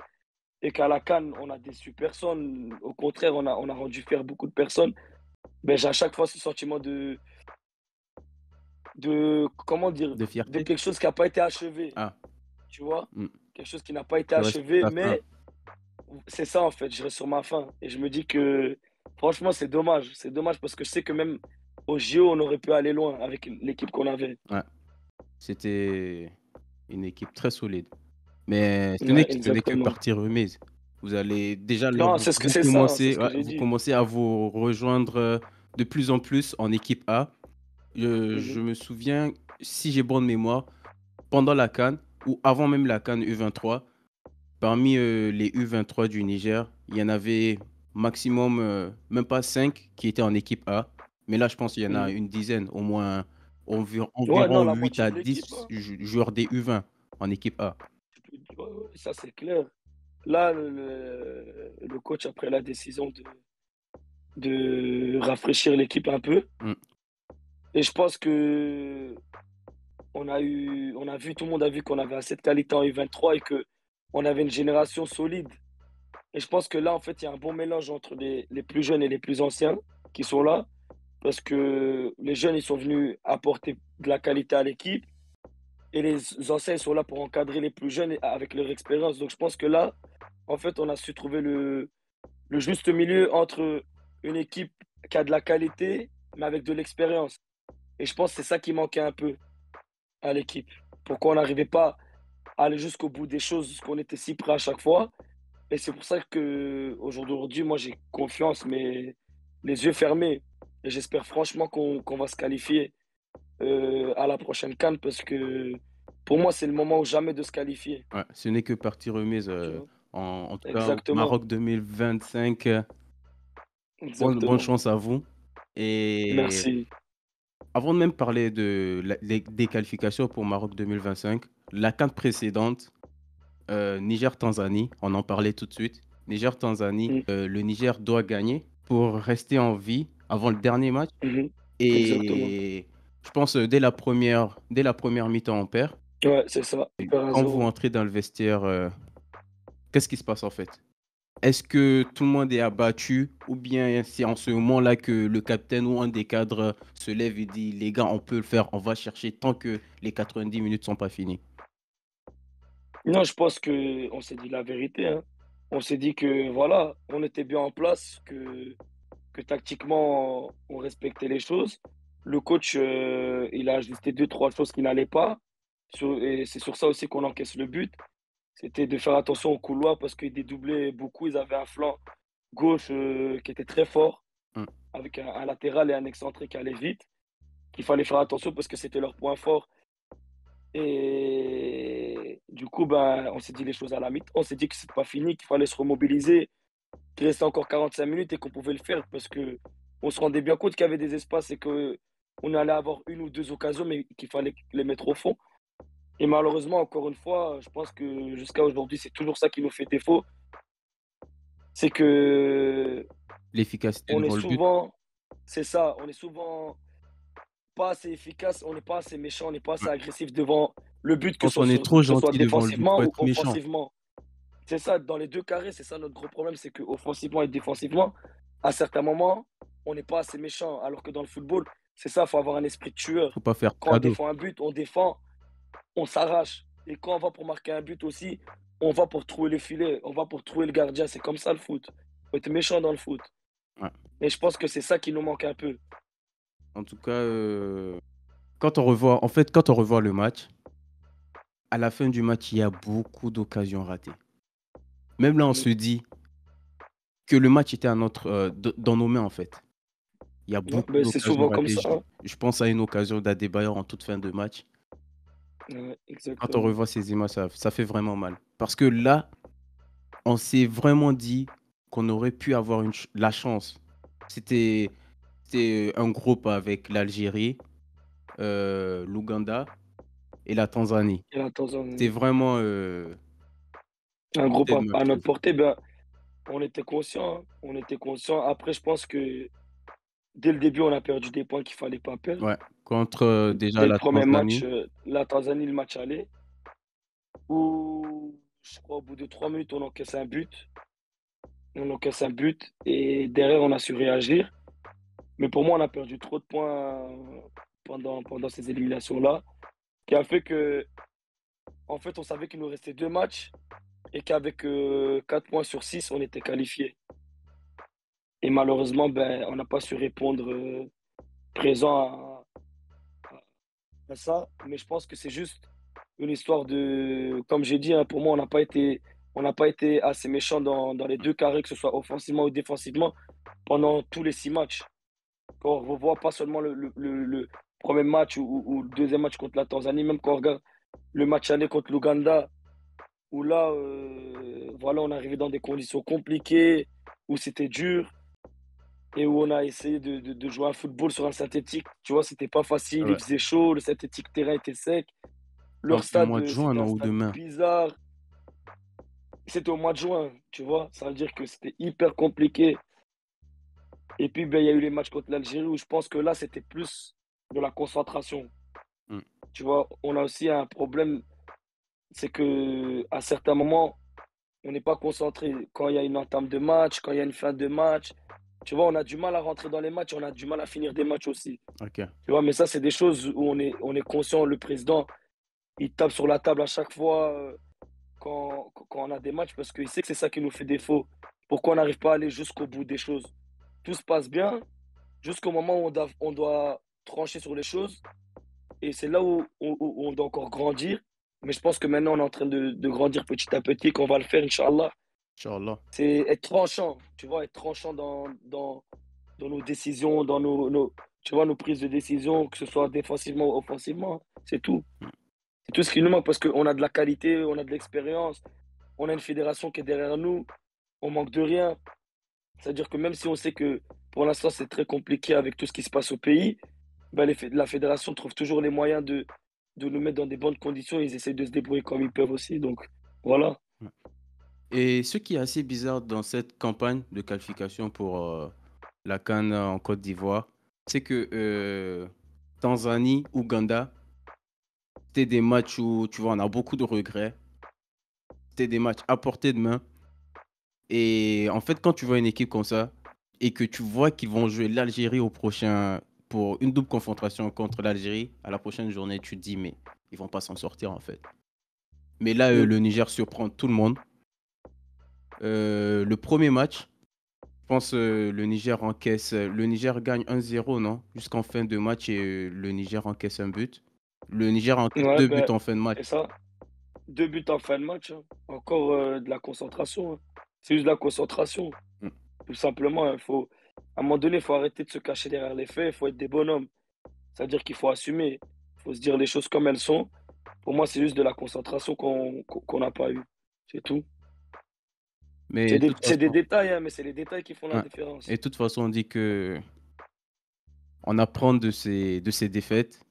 et qu'à la CAN, on a déçu personne. Au contraire, on a rendu fier beaucoup de personnes. Ben, j'ai à chaque fois ce sentiment comment dire, De de fierté. quelque chose qui n'a pas été achevé. Ah. Tu vois? Mm. Quelque chose qui n'a pas été Tu restes sur achevé, ta faim. mais c'est ça en fait, je reste sur ma faim et je me dis que franchement, c'est dommage. C'est dommage parce que je sais que même au JO, on aurait pu aller loin avec l'équipe qu'on avait. Ouais. C'était une équipe très solide. Mais Ouais, ce n'est que exactement. partie remise. Vous allez déjà là, Non, c'est ça, hein, c'est ce que j'ai vous dit. commencez à vous rejoindre de plus en plus en équipe A. Je Mhm, me souviens, si j'ai bonne mémoire, pendant la CAN ou avant même la CAN U23, parmi les U23 du Niger, il y en avait maximum, même pas 5 qui étaient en équipe A. Mais là, je pense qu'il y en a mhm. une dizaine, Ouais, environ non, la 8 moitié à de l'équipe, 10 hein. joueurs des U20 en équipe A. Ouais, ouais, ça, c'est clair. Là, le coach a pris la décision de rafraîchir l'équipe un peu. Mm. Et je pense que tout le monde a vu qu'on avait assez de qualité en U23 et que on avait une génération solide. Et je pense que là, en fait, il y a un bon mélange entre les plus jeunes et les plus anciens qui sont là. Parce que les jeunes, ils sont venus apporter de la qualité à l'équipe. Et les anciens, ils sont là pour encadrer les plus jeunes avec leur expérience. Donc je pense que là, en fait, on a su trouver le juste milieu entre une équipe qui a de la qualité, mais avec de l'expérience. Et je pense que c'est ça qui manquait un peu à l'équipe. Pourquoi on n'arrivait pas à aller jusqu'au bout des choses, qu'on était si près à chaque fois. Et c'est pour ça que aujourd'hui, moi, j'ai confiance, mais les yeux fermés. Et j'espère franchement qu'on va se qualifier à la prochaine CAN parce que pour moi, c'est le moment ou jamais de se qualifier. Ouais, ce n'est que partie remise. Tu vois? En tout cas, au Exactement, Maroc 2025, bonne exactement. chance à vous. Et Merci. avant de même parler des qualifications pour Maroc 2025, la CAN précédente, Niger-Tanzanie, on en parlait tout de suite. Niger-Tanzanie, Mm, le Niger doit gagner pour rester en vie avant le dernier match. mhm. Exactement. Et je pense dès la première mi-temps, on perd. Ouais, c'est ça. On perd un Quand vous 0. entrez dans le vestiaire, qu'est-ce qui se passe en fait? Est-ce que tout le monde est abattu ou bien c'est en ce moment-là que le capitaine ou un des cadres se lève et dit, les gars, on peut le faire, on va chercher tant que les 90 minutes sont pas finies. Non, je pense qu'on s'est dit la vérité, hein. On s'est dit que voilà, on était bien en place, que tactiquement, on respectait les choses. Le coach, il a ajusté deux, trois choses qui n'allaient pas. Et c'est sur ça aussi qu'on encaisse le but. C'était de faire attention au couloir parce qu'ils dédoublaient beaucoup. Ils avaient un flanc gauche qui était très fort, Mm. avec un latéral et un excentré qui allait vite, qu'il fallait faire attention parce que c'était leur point fort. Et du coup, ben, on s'est dit les choses à la mi-temps. On s'est dit que c'est pas fini, qu'il fallait se remobiliser, qu'il restait encore 45 minutes et qu'on pouvait le faire parce que on se rendait bien compte qu'il y avait des espaces et que on allait avoir une ou deux occasions, mais qu'il fallait les mettre au fond. Et malheureusement, encore une fois, je pense que jusqu'à aujourd'hui, c'est toujours ça qui nous fait défaut. C'est que L'efficacité on est devant le but. souvent, c'est ça, on est souvent pas assez efficace, on n'est pas assez méchant, on n'est pas assez Ouais. agressif devant le but, Je pense qu'on est trop que ce soit gentil devant le but défensivement pour ou être méchant. offensivement. C'est ça, dans les deux carrés, c'est ça notre gros problème, c'est que offensivement et défensivement, à certains moments, on n'est pas assez méchant. Alors que dans le football, c'est ça, il faut avoir un esprit de tueur. Faut pas faire Quand on cadeau. défend un but, on défend, on s'arrache. Et quand on va pour marquer un but aussi, on va pour trouver le filet, on va pour trouver le gardien. C'est comme ça le foot. Faut être méchant dans le foot. Ouais. Et je pense que c'est ça qui nous manque un peu. En tout cas, quand on revoit le match, à la fin du match, il y a beaucoup d'occasions ratées. Même là, on Mm. se dit que le match était dans nos mains, en fait. Il y a Ouais, beaucoup ben, c'est d'occasions souvent comme ratées. ça, hein. Je pense à une occasion d'Adebayor en toute fin de match. Ouais, Quand on exactement. revoit ces images, ça fait vraiment mal. Parce que là, on s'est vraiment dit qu'on aurait pu avoir la chance. C'était c'était un groupe avec l'Algérie, l'Ouganda et la Tanzanie. Et là, C'est vraiment un groupe c'était de à notre chose. portée, ben, on était conscient, hein. On était conscient. Après, je pense que dès le début, on a perdu des points qu'il fallait pas perdre. Ouais, contre déjà Dès le la premier match, Tanzanie. la Tanzanie, le match aller, où je crois au bout de 3 minutes, on encaisse un but. On encaisse un but et derrière, on a su réagir. Mais pour moi, on a perdu trop de points pendant ces éliminations-là, qui a fait que, en fait, on savait qu'il nous restait deux matchs et qu'avec 4 points sur 6 on était qualifié. Et malheureusement, ben, on n'a pas su répondre présent à ça. Mais je pense que c'est juste une histoire de, comme j'ai dit, hein, pour moi, on n'a pas été assez méchant dans les deux carrés, que ce soit offensivement ou défensivement, pendant tous les 6 matchs. Quand on revoit pas seulement le premier match ou le deuxième match contre la Tanzanie, même quand on regarde le match aller contre l'Ouganda, où là, voilà, on arrivait dans des conditions compliquées, où c'était dur. et où on a essayé de jouer un football sur un synthétique. Tu vois, c'était pas facile, il Ouais. faisait chaud, le synthétique terrain était sec. Leur C'était au stade, mois de juin, c'était un non, ou stade demain. bizarre. C'était au mois de juin, tu vois. Ça veut dire que c'était hyper compliqué. Et puis, ben, il y a eu les matchs contre l'Algérie où je pense que là, c'était plus de la concentration. Mm. Tu vois, on a aussi un problème, c'est que à certains moments, on n'est pas concentré. Quand il y a une entame de match, quand il y a une fin de match, tu vois, on a du mal à rentrer dans les matchs, on a du mal à finir des matchs aussi. Ok. Tu vois, mais ça, c'est des choses où on est conscient. Le président, il tape sur la table à chaque fois quand on a des matchs parce qu'il sait que c'est ça qui nous fait défaut. Pourquoi on n'arrive pas à aller jusqu'au bout des choses? Tout se passe bien jusqu'au moment où on doit trancher sur les choses. Et c'est là où on doit encore grandir. Mais je pense que maintenant, on est en train de grandir petit à petit, qu'on va le faire, Inch'Allah. Inch'Allah. C'est être tranchant, tu vois, être tranchant dans nos décisions, dans tu vois, nos prises de décision, que ce soit défensivement ou offensivement. C'est tout. Mm. C'est tout ce qui nous manque parce qu'on a de la qualité, on a de l'expérience, on a une fédération qui est derrière nous, on manque de rien. C'est-à-dire que même si on sait que pour l'instant c'est très compliqué avec tout ce qui se passe au pays, ben la fédération trouve toujours les moyens de nous mettre dans des bonnes conditions. Ils essayent de se débrouiller comme ils peuvent aussi. Donc voilà. Ouais. Et ce qui est assez bizarre dans cette campagne de qualification pour la CAN en Côte d'Ivoire, c'est que Tanzanie, Ouganda, c'était des matchs où, tu vois, on a beaucoup de regrets. C'était des matchs à portée de main. Et en fait, quand tu vois une équipe comme ça et que tu vois qu'ils vont jouer l'Algérie au prochain, pour une double confrontation contre l'Algérie, à la prochaine journée, tu te dis, mais ils vont pas s'en sortir en fait. Mais là, Mm. le Niger surprend tout le monde. Le premier match, je pense le Niger gagne 1-0, non? Jusqu'en fin de match et le Niger encaisse un but. Le Niger encaisse Ouais, deux buts ben, en fin de match. c'est ça. 2 buts en fin de match, hein. Encore de la concentration, hein. C'est juste de la concentration. Mm. Tout simplement, hein. À un moment donné, il faut arrêter de se cacher derrière les faits. Il faut être des bonhommes. C'est-à-dire qu'il faut assumer. Il faut se dire les choses comme elles sont. Pour moi, c'est juste de la concentration qu'on n'a pas eu. C'est tout. Mais de toute C'est des façon, détails, hein, mais c'est les détails qui font la ouais. différence. Et de toute façon, on dit que on apprend de ces défaites.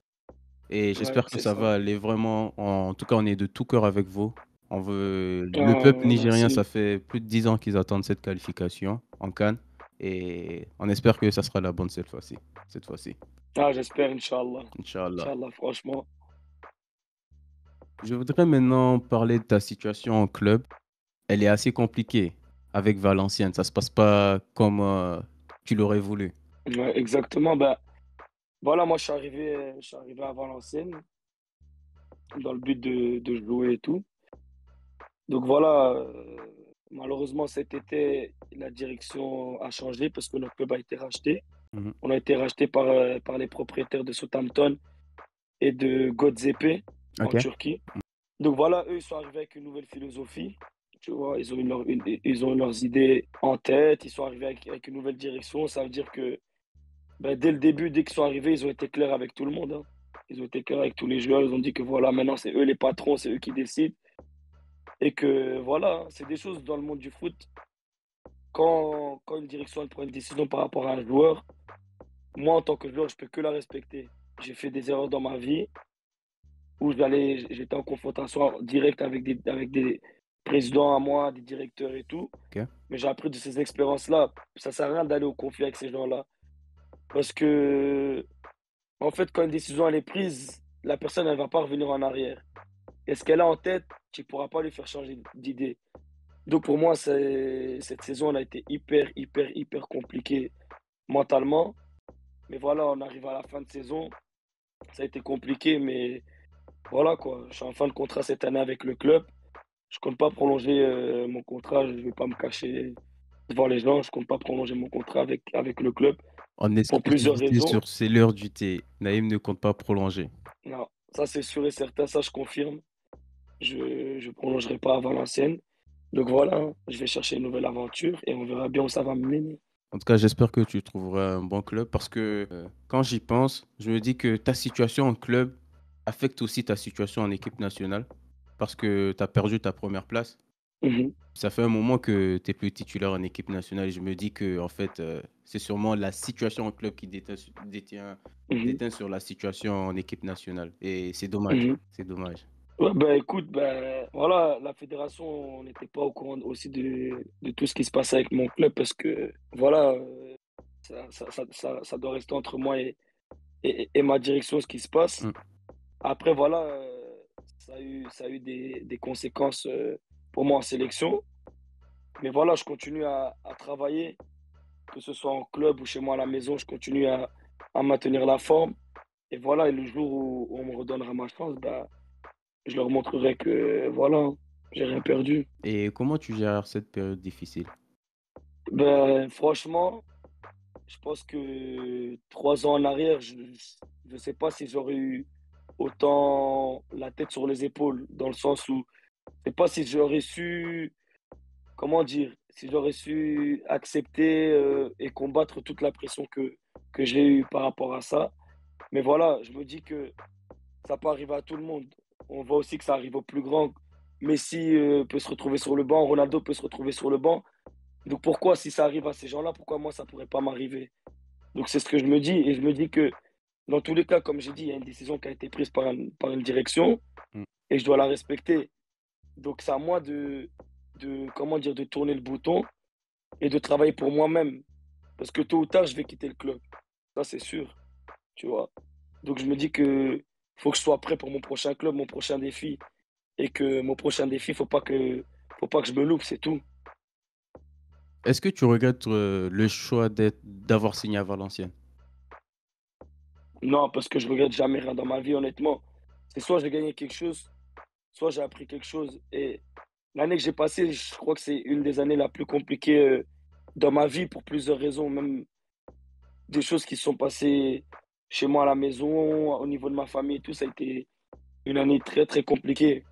Et Ouais, j'espère que c'est ça ça. va aller vraiment. En tout cas, on est de tout cœur avec vous. On veut... Le peuple nigérien, ça Merci. fait plus de 10 ans qu'ils attendent cette qualification en CAN. Et on espère que ça sera la bonne cette fois-ci. Cette fois-ci. Ah, j'espère, Inch'Allah. Inch'Allah. Inch'Allah, franchement. Je voudrais maintenant parler de ta situation en club. Elle est assez compliquée avec Valenciennes. Ça se passe pas comme tu l'aurais voulu. Ouais, exactement. Bah, voilà, moi, je suis arrivé à Valenciennes dans le but de jouer et tout. Donc voilà, malheureusement, cet été, la direction a changé parce que notre club a été racheté. Mhm. On a été racheté par les propriétaires de Southampton et de Godzepe en Ok. Turquie. Donc voilà, eux, ils sont arrivés avec une nouvelle philosophie. Tu vois, ils ont leurs idées en tête, ils sont arrivés avec une nouvelle direction. Ça veut dire que ben, dès le début, dès qu'ils sont arrivés, ils ont été clairs avec tout le monde, hein. Ils ont été clairs avec tous les joueurs. Ils ont dit que voilà, maintenant, c'est eux les patrons, c'est eux qui décident. Et que voilà, c'est des choses dans le monde du foot. Quand une direction elle prend une décision par rapport à un joueur, moi, en tant que joueur, je peux que la respecter. J'ai fait des erreurs dans ma vie où j'étais en confrontation directe avec des présidents à moi, des directeurs et tout. Ok. Mais j'ai appris de ces expériences-là. Ça sert à rien d'aller au conflit avec ces gens-là. Parce que, en fait, quand une décision elle est prise, la personne, elle va pas revenir en arrière. Et ce qu'elle a en tête, tu ne pourras pas lui faire changer d'idée. Donc, pour moi, cette saison, elle a été hyper, hyper, hyper compliquée mentalement. Mais voilà, on arrive à la fin de saison. Ça a été compliqué, mais voilà quoi. Je suis en fin de contrat cette année avec le club. Je compte pas prolonger mon contrat. Je vais pas me cacher devant les gens. Je compte pas prolonger mon contrat avec le club En pour plusieurs exclusivité raisons. sur C'est l'heure du thé. Naïm ne compte pas prolonger. Non, ça c'est sûr et certain. Ça, je confirme. Je prolongerai pas à Valenciennes. Donc voilà, hein, je vais chercher une nouvelle aventure et on verra bien où ça va me mener. En tout cas, j'espère que tu trouveras un bon club parce que quand j'y pense, je me dis que ta situation en club affecte aussi ta situation en équipe nationale parce que tu as perdu ta première place. Mhm, Ça fait un moment que tu es plus titulaire en équipe nationale et je me dis que en fait, c'est sûrement la situation en club qui mhm, déteint sur la situation en équipe nationale. Et c'est dommage. mhm. C'est dommage. Ouais, ben écoute, ben voilà, la fédération, on n'était pas au courant aussi de tout ce qui se passait avec mon club parce que voilà, ça doit rester entre moi et ma direction ce qui se passe. Mm. Après, voilà, ça a eu des conséquences pour moi en sélection. Mais voilà, je continue à travailler, que ce soit en club ou chez moi à la maison, je continue à maintenir la forme. Et voilà, et le jour où on me redonnera ma chance, ben, je leur montrerai que voilà, j'ai rien perdu. Et comment tu gères cette période difficile? Ben, franchement, je pense que 3 ans en arrière, je sais pas si j'aurais eu autant la tête sur les épaules, dans le sens où je sais pas si j'aurais su, comment dire, si j'aurais su accepter et combattre toute la pression que j'ai eue par rapport à ça. Mais voilà, je me dis que ça peut arriver à tout le monde. On voit aussi que ça arrive aux plus grands. Messi peut se retrouver sur le banc, Ronaldo peut se retrouver sur le banc. Donc pourquoi, si ça arrive à ces gens-là, pourquoi moi, ça pourrait pas m'arriver? Donc c'est ce que je me dis. Et je me dis que dans tous les cas, comme j'ai dit, il y a une décision qui a été prise par une direction Mm. et je dois la respecter. Donc c'est à moi comment dire, de tourner le bouton et de travailler pour moi-même. Parce que tôt ou tard, je vais quitter le club. Ça, c'est sûr, tu vois. Donc je me dis que faut que je sois prêt pour mon prochain club, mon prochain défi. Et que mon prochain défi, faut pas que je me loupe, c'est tout. Est-ce que tu regrettes le choix d'avoir signé à Valenciennes? Non, parce que je regrette jamais rien dans ma vie, honnêtement. C'est soit j'ai gagné quelque chose, soit j'ai appris quelque chose. Et l'année que j'ai passée, je crois que c'est une des années la plus compliquées dans ma vie pour plusieurs raisons, même des choses qui se sont passées chez moi à la maison, au niveau de ma famille et tout. Ça a été une année très, très compliquée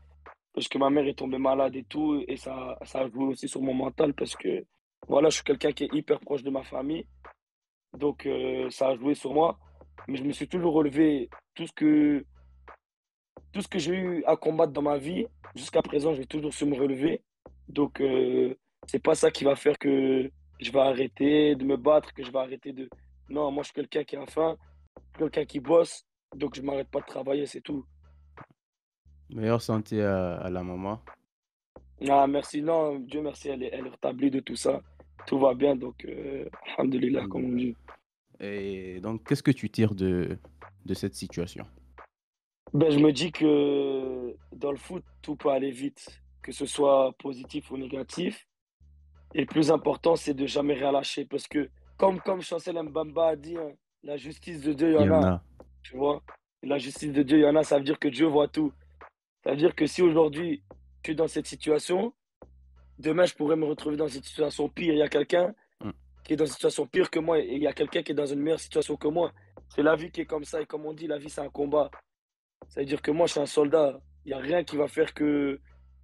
parce que ma mère est tombée malade et tout. Et ça a joué aussi sur mon mental parce que voilà, je suis quelqu'un qui est hyper proche de ma famille. Donc, ça a joué sur moi. Mais je me suis toujours relevé. Tout ce que j'ai eu à combattre dans ma vie, jusqu'à présent, j'ai toujours su me relever. Donc, c'est pas ça qui va faire que je vais arrêter de me battre, que je vais arrêter de. Non, moi, je suis quelqu'un qui a faim, quelqu'un qui bosse. Donc, je m'arrête pas de travailler, c'est tout. Meilleure santé à la maman. Ah, merci. Non, Dieu merci, elle est rétablie de tout ça. Tout va bien. Donc, alhamdoulilah, comme on Alhamdoulilah. dit. Et donc, qu'est-ce que tu tires de cette situation? Ben, je me dis que dans le foot, tout peut aller vite, que ce soit positif ou négatif. Et le plus important, c'est de jamais rien lâcher. Parce que, comme Chancel Mbamba a dit, hein, la justice de Dieu, il y Il y en en a. a. Tu vois? Et la justice de Dieu, il y en a. Ça veut dire que Dieu voit tout. Ça veut dire que si aujourd'hui, je suis dans cette situation, demain, je pourrais me retrouver dans cette situation pire. Il y a quelqu'un Mm. qui est dans une situation pire que moi et il y a quelqu'un qui est dans une meilleure situation que moi. C'est la vie qui est comme ça. Et comme on dit, la vie, c'est un combat. Ça veut dire que moi, je suis un soldat. Il n'y a rien qui va faire que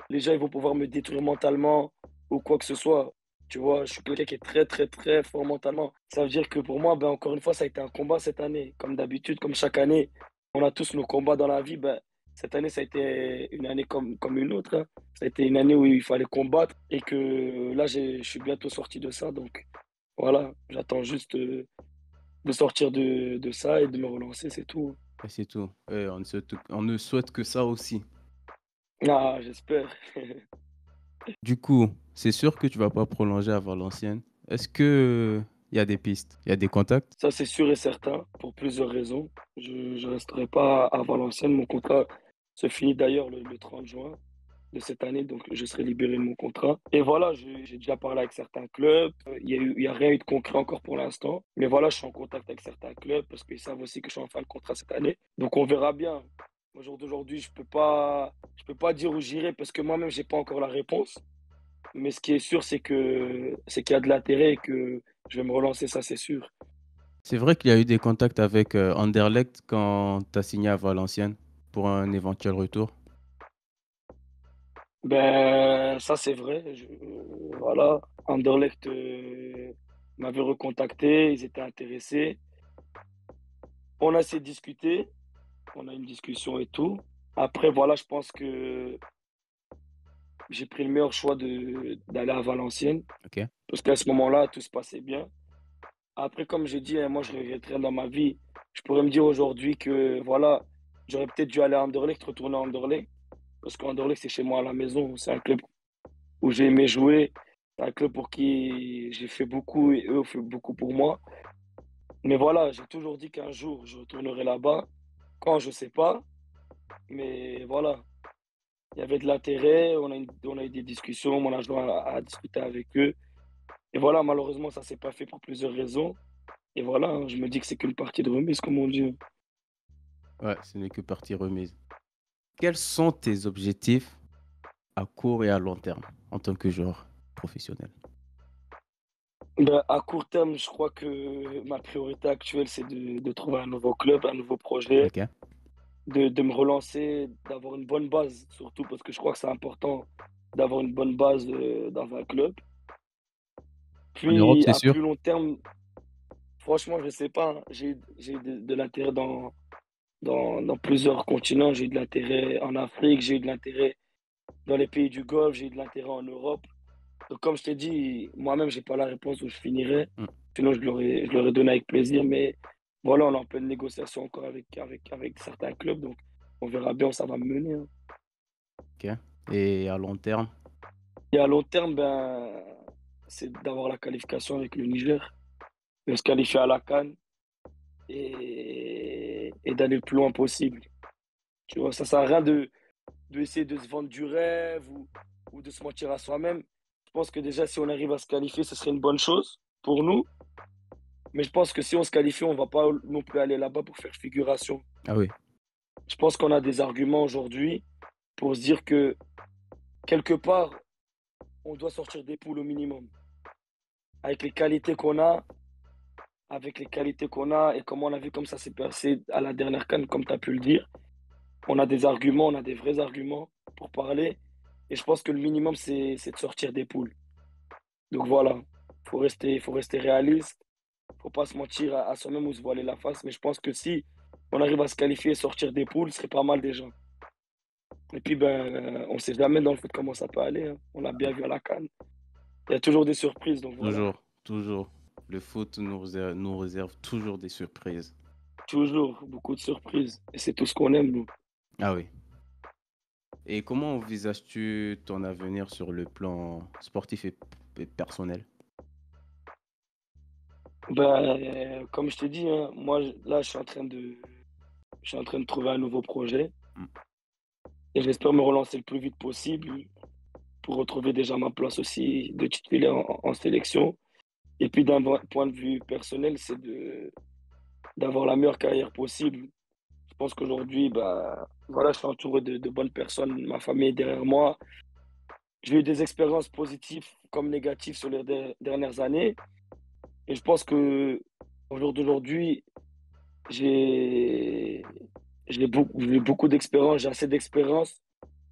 les gens ils vont pouvoir me détruire mentalement ou quoi que ce soit. Tu vois, je suis quelqu'un qui est très, très, très fort mentalement. Ça veut dire que pour moi, ben, encore une fois, ça a été un combat cette année. Comme d'habitude, comme chaque année, on a tous nos combats dans la vie. Ben, cette année, ça a été une année comme une autre, hein. Ça a été une année où il fallait combattre et que là, je suis bientôt sorti de ça. Donc voilà, j'attends juste de sortir de ça et de me relancer, c'est tout. Et c'est tout. On ne souhaite que ça aussi. Ah, j'espère. Du coup, c'est sûr que tu vas pas prolonger à Valenciennes. Est-ce que il y a des pistes? Il y a des contacts? Ça, c'est sûr et certain, pour plusieurs raisons. Je ne resterai pas à Valenciennes. Mon contrat se finit d'ailleurs le 30 juin de cette année, donc je serai libéré de mon contrat. Et voilà, j'ai déjà parlé avec certains clubs. Il y a rien eu de concret encore pour l'instant. Mais voilà, je suis en contact avec certains clubs parce qu'ils savent aussi que je suis en fin de contrat cette année. Donc on verra bien. Au jour d'aujourd'hui, je peux pas dire où j'irai parce que moi-même, j'ai pas encore la réponse. Mais ce qui est sûr, c'est qu'il y a de l'intérêt et que je vais me relancer, ça, c'est sûr. C'est vrai qu'il y a eu des contacts avec Anderlecht quand tu as signé à Valenciennes pour un éventuel retour. Ben, ça c'est vrai. Voilà, Anderlecht m'avait recontacté, ils étaient intéressés. On a essayé de discuter, on a eu une discussion et tout. Après, voilà, je pense que j'ai pris le meilleur choix d'aller à Valenciennes. Ok. Parce qu'à ce moment-là, tout se passait bien. Après, comme j'ai dit, hein, moi, je regrette rien dans ma vie. Je pourrais me dire aujourd'hui que, voilà, j'aurais peut-être dû aller à Anderlecht, retourner à Anderlecht. Parce qu'Anderlecht, c'est chez moi à la maison. C'est un club où j'ai aimé jouer. C'est un club pour qui j'ai fait beaucoup et eux ont fait beaucoup pour moi. Mais voilà, j'ai toujours dit qu'un jour, je retournerai là-bas. Quand, je sais pas. Mais voilà, il y avait de l'intérêt. On a eu des discussions. Mon agent a discuté avec eux. Et voilà, malheureusement, ça s'est pas fait pour plusieurs raisons. Et voilà, hein, je me dis que c'est qu'une partie de remise, comme on dit. Ouais, ce n'est que partie remise. Quels sont tes objectifs à court et à long terme en tant que joueur professionnel? Ben, à court terme, je crois que ma priorité actuelle, c'est de trouver un nouveau club, un nouveau projet, Ok. de me relancer, d'avoir une bonne base, surtout parce que je crois que c'est important d'avoir une bonne base dans un club. En Europe, Puis c'est à sûr? plus long terme, franchement, je sais pas, hein, j'ai de l'intérêt dans plusieurs continents. J'ai eu de l'intérêt en Afrique, j'ai eu de l'intérêt dans les pays du Golfe, j'ai eu de l'intérêt en Europe. Donc, comme je t'ai dit, moi-même, j'ai pas la réponse où je finirai. Hmm. Sinon, je l'aurais donné avec plaisir. Mais voilà, on est en pleine négociation encore avec certains clubs. Donc, on verra bien où ça va me mener, hein. Ok. Et à long terme? Et à long terme, ben, c'est d'avoir la qualification avec le Niger, de se qualifier à la CAN et d'aller le plus loin possible. Tu vois, ça sert à rien de essayer de se vendre du rêve ou de se mentir à soi-même. Je pense que déjà, si on arrive à se qualifier, ce serait une bonne chose pour nous. Mais je pense que si on se qualifie, on va pas non plus aller là-bas pour faire figuration. Ah oui. Je pense qu'on a des arguments aujourd'hui pour se dire que quelque part, on doit sortir des poules au minimum. Avec les qualités qu'on a, avec les qualités qu'on a et comme on a vu comme ça s'est passé à la dernière CAN, comme tu as pu le dire, on a des arguments, on a des vrais arguments pour parler. Et je pense que le minimum, c'est de sortir des poules. Donc voilà, faut rester réaliste. Faut pas se mentir à soi-même ou se voiler la face. Mais je pense que si on arrive à se qualifier et sortir des poules, ce serait pas mal déjà. Et puis, ben, on sait jamais dans le foot comment ça peut aller, hein. On l'a bien vu à la CAN. Il y a toujours des surprises, donc voilà. Toujours, toujours. Le foot nous réserve toujours des surprises. Toujours beaucoup de surprises. Et c'est tout ce qu'on aime, nous. Ah oui. Et comment envisages-tu ton avenir sur le plan sportif et personnel? Ben, comme je t'ai dit, hein, moi, là, je suis en train de trouver un nouveau projet. Hmm. Et j'espère me relancer le plus vite possible pour retrouver déjà ma place aussi de titulaire en sélection. Et puis, point de vue personnel, c'est d'avoir la meilleure carrière possible. Je pense qu'aujourd'hui, bah, voilà, je suis entouré de bonnes personnes. Ma famille est derrière moi. J'ai eu des expériences positives comme négatives sur les dernières années. Et je pense que au jour d'aujourd'hui, j'ai j'ai beaucoup d'expérience, j'ai assez d'expérience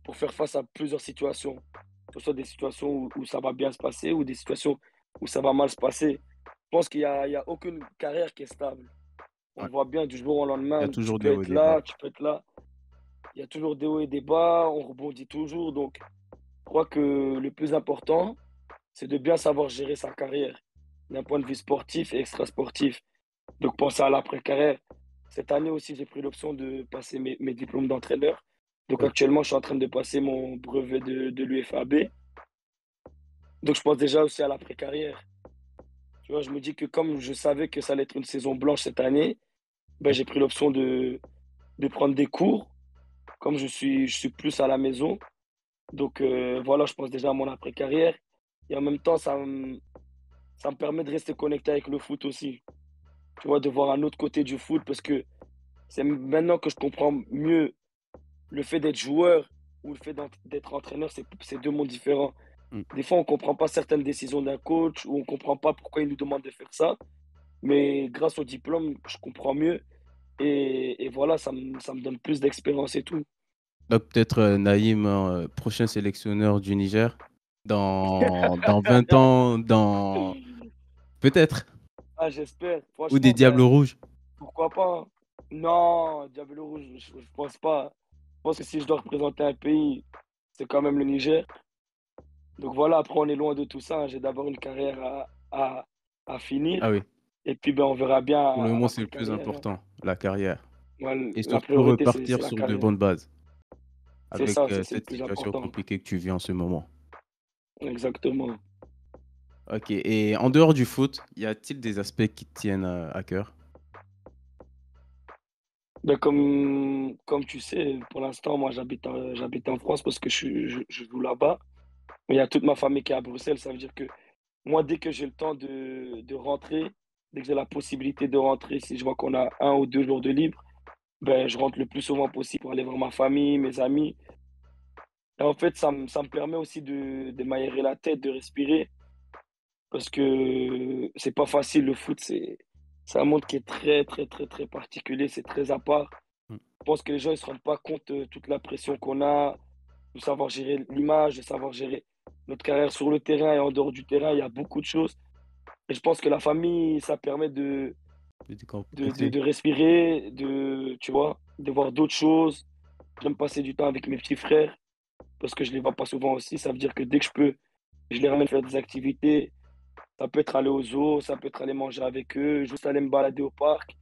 pour faire face à plusieurs situations. Que ce soit des situations où ça va bien se passer ou des situations où ça va mal se passer. Je pense il y a aucune carrière qui est stable. On Ouais. le voit bien du jour au Il y lendemain, a tu toujours peux des hauts et être des bas. là, tu peux être là. Il y a toujours des hauts et des bas, on rebondit toujours. Donc, je crois que le plus important, c'est de bien savoir gérer sa carrière d'un point de vue sportif et extra-sportif. Donc, penser à l'après-carrière. Cette année aussi, j'ai pris l'option de passer mes diplômes d'entraîneur. Donc, Ok. actuellement, je suis en train de passer mon brevet de l'UFAB. Donc, je pense déjà aussi à l'après-carrière. Tu vois, je me dis que comme je savais que ça allait être une saison blanche cette année, ben, Ok. j'ai pris l'option de prendre des cours. Comme je suis plus à la maison, donc voilà, je pense déjà à mon après-carrière. Et en même temps, ça me permet de rester connecté avec le foot aussi. Tu vois, de voir un autre côté du foot parce que c'est maintenant que je comprends mieux le fait d'être joueur ou le fait d'être entraîneur, c'est deux mondes différents. Hmm. Des fois, on ne comprend pas certaines décisions d'un coach ou on ne comprend pas pourquoi il nous demande de faire ça. Mais grâce au diplôme, je comprends mieux. Et voilà, ça me donne plus d'expérience et tout. Donc peut-être Naïm, prochain sélectionneur du Niger, dans 20 ans, peut-être, Ah, j'espère. ou des Franchement, Diables ben, Rouges. pourquoi pas, hein. Non, Diable Rouge, je pense pas. Je pense que si je dois représenter un pays, c'est quand même le Niger. Donc voilà, après, on est loin de tout ça, hein. J'ai d'abord une carrière à finir. Ah oui, Et puis, ben, on verra bien pour le à moment, c'est le plus l'après-carrière, hein. important, la carrière. Voilà, Et la surtout priorité, c'est repartir la sur de carrière. bonnes bases C'est avec ça, c'est le cette plus situation important. compliquée que tu vis en ce moment. Exactement. Ok, et en dehors du foot, y a-t-il des aspects qui te tiennent à cœur? Ben, comme tu sais, pour l'instant, moi, j'habite en France parce que je joue là-bas. Mais il y a toute ma famille qui est à Bruxelles. Ça veut dire que moi, dès que j'ai le temps de rentrer, dès que j'ai la possibilité de rentrer, si je vois qu'on a 1 ou 2 jours de libre, ben, je rentre le plus souvent possible pour aller voir ma famille, mes amis. Et en fait, ça me permet aussi de m'aérer la tête, de respirer, parce que c'est pas facile. Le foot, c'est un monde qui est très, très, très, très particulier. C'est très à part. Mm. Je pense que les gens ne se rendent pas compte de toute la pression qu'on a, de savoir gérer l'image, de savoir gérer notre carrière sur le terrain et en dehors du terrain. Il y a beaucoup de choses. Et je pense que la famille, ça permet De décompresser. de respirer, tu vois, de voir d'autres choses. J'aime passer du temps avec mes petits frères parce que je les vois pas souvent aussi. Ça veut dire que dès que je peux, je les ramène faire des activités. Ça peut être aller au zoo, ça peut être aller manger avec eux, juste aller me balader au parc.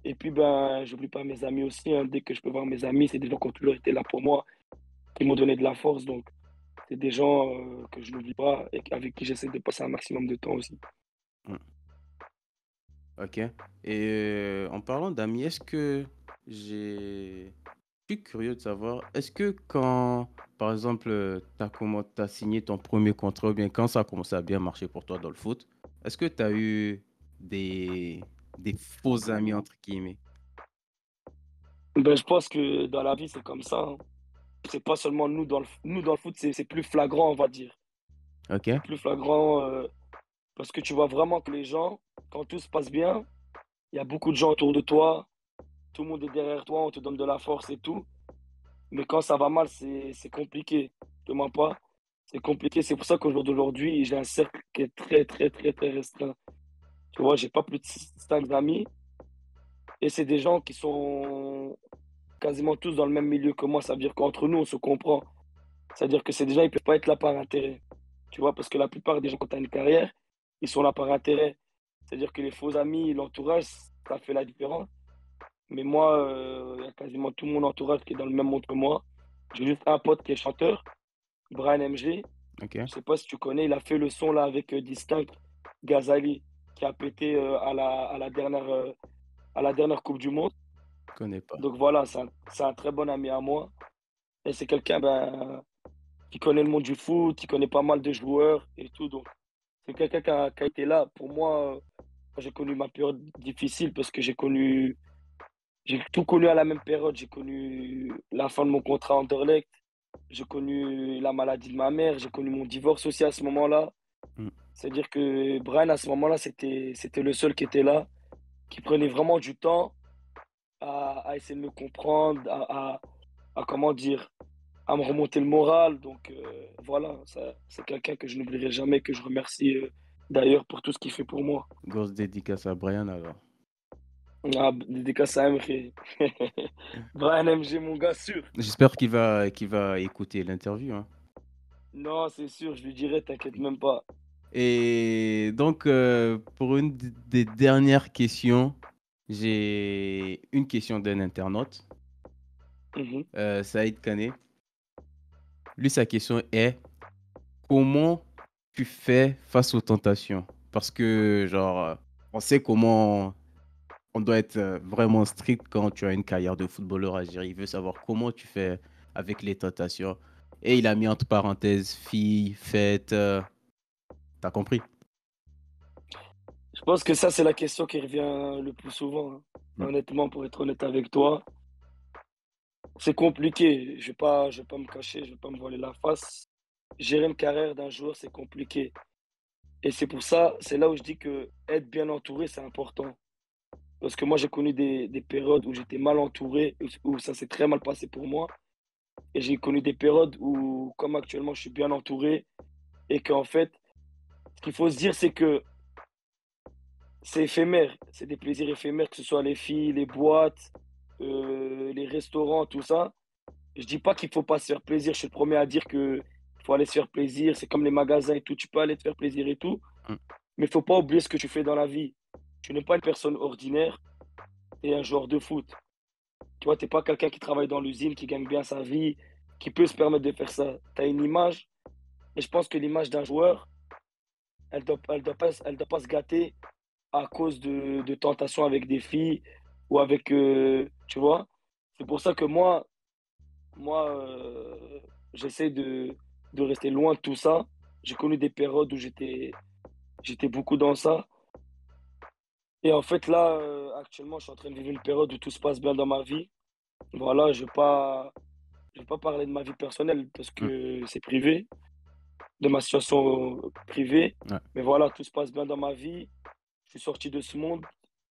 Et puis, ben, j'oublie pas mes amis aussi, hein. Dès que je peux voir mes amis, c'est des gens qui ont toujours été là pour moi, qui m'ont donné de la force. Donc, c'est des gens que je n'oublie pas et avec qui j'essaie de passer un maximum de temps aussi. Mm. Ok. Et en parlant d'amis, je suis curieux de savoir, est-ce que quand, par exemple, tu as signé ton premier contrat, ou bien quand ça a commencé à bien marcher pour toi dans le foot, est-ce que tu as eu des, des faux amis, entre guillemets? Ben, je pense que dans la vie, c'est comme ça, hein. C'est pas seulement nous dans le foot, c'est plus flagrant, on va dire. Ok? C'est plus flagrant parce que tu vois vraiment que les gens, quand tout se passe bien, il y a beaucoup de gens autour de toi, tout le monde est derrière toi, on te donne de la force et tout. Mais quand ça va mal, c'est compliqué. Je te mens pas. C'est compliqué. C'est pour ça qu'au jour d'aujourd'hui, j'ai un cercle qui est très, très, très, très restreint. Tu vois, j'ai pas plus de 5 amis. Et c'est des gens qui sont quasiment tous dans le même milieu que moi. Ça veut dire qu'entre nous, on se comprend. C'est-à-dire que c'est des gens, ils peuvent pas être là par intérêt. Tu vois, parce que la plupart des gens, quand tu as une carrière, ils sont là par intérêt. C'est-à-dire que les faux amis, l'entourage, ça fait la différence. Mais moi, il y a quasiment tout mon entourage qui est dans le même monde que moi. J'ai juste un pote qui est chanteur, Brian MG. Ok? Je sais pas si tu connais, il a fait le son là avec Distinct, Ghazali, qui a pété à la dernière Coupe du Monde. Je connais pas. Donc voilà, c'est un très bon ami à moi. Et c'est quelqu'un ben, qui connaît le monde du foot, qui connaît pas mal de joueurs et tout. Donc c'est quelqu'un qui a été là pour moi quand j'ai connu ma période difficile parce que j'ai tout connu à la même période. J'ai connu la fin de mon contrat à Anderlecht, j'ai connu la maladie de ma mère, j'ai connu mon divorce aussi à ce moment-là. Mm. C'est-à-dire que Brian, à ce moment-là, c'était le seul qui était là, qui prenait vraiment du temps à essayer de me comprendre, comment dire, à me remonter le moral. Donc voilà, c'est quelqu'un que je n'oublierai jamais, que je remercie d'ailleurs pour tout ce qu'il fait pour moi. Grosse dédicace à Brian alors. Ah, dédicace à MG. Brian MG, mon gars, sûr. J'espère qu'il va écouter l'interview, hein. Non, c'est sûr, je lui dirai, t'inquiète même pas. Et donc, pour une des dernières questions, j'ai une question d'un internaute, Mhm. Saïd Kane. Lui, sa question est, comment tu fais face aux tentations? Parce que, genre, on sait comment on doit être vraiment strict quand tu as une carrière de footballeur à gérer. Il veut savoir comment tu fais avec les tentations. Et il a mis entre parenthèses filles, fêtes, t'as compris? Je pense que ça, c'est la question qui revient le plus souvent, hein. Mm. Honnêtement, pour être honnête avec toi, c'est compliqué. Je vais pas me cacher, je vais pas me voiler la face. Gérer une carrière d'un joueur, c'est compliqué. Et c'est pour ça, c'est là où je dis que être bien entouré, c'est important. Parce que moi, j'ai connu des périodes où j'étais mal entouré, où ça s'est très mal passé pour moi. Et j'ai connu des périodes où, comme actuellement, je suis bien entouré. Et qu'en fait, ce qu'il faut se dire, c'est que c'est éphémère. C'est des plaisirs éphémères, que ce soit les filles, les boîtes, les restaurants, tout ça. Je dis pas qu'il faut pas se faire plaisir. Je suis le premier à dire que faut aller se faire plaisir. C'est comme les magasins et tout. Tu peux aller te faire plaisir et tout, Mm. mais faut pas oublier ce que tu fais dans la vie. Tu n'es pas une personne ordinaire et un joueur de foot. Tu vois, t'es pas quelqu'un qui travaille dans l'usine, qui gagne bien sa vie, qui peut se permettre de faire ça. Tu as une image, et je pense que l'image d'un joueur, elle doit pas se gâter à cause de tentations avec des filles ou avec, tu vois. C'est pour ça que moi, j'essaie de rester loin de tout ça. J'ai connu des périodes où j'étais beaucoup dans ça. Et en fait, là, actuellement, je suis en train de vivre une période où tout se passe bien dans ma vie. Voilà, je vais pas parler de ma vie personnelle parce Mm. que c'est privé, de ma situation privée. Ouais. Mais voilà, tout se passe bien dans ma vie. Je suis sorti de ce monde.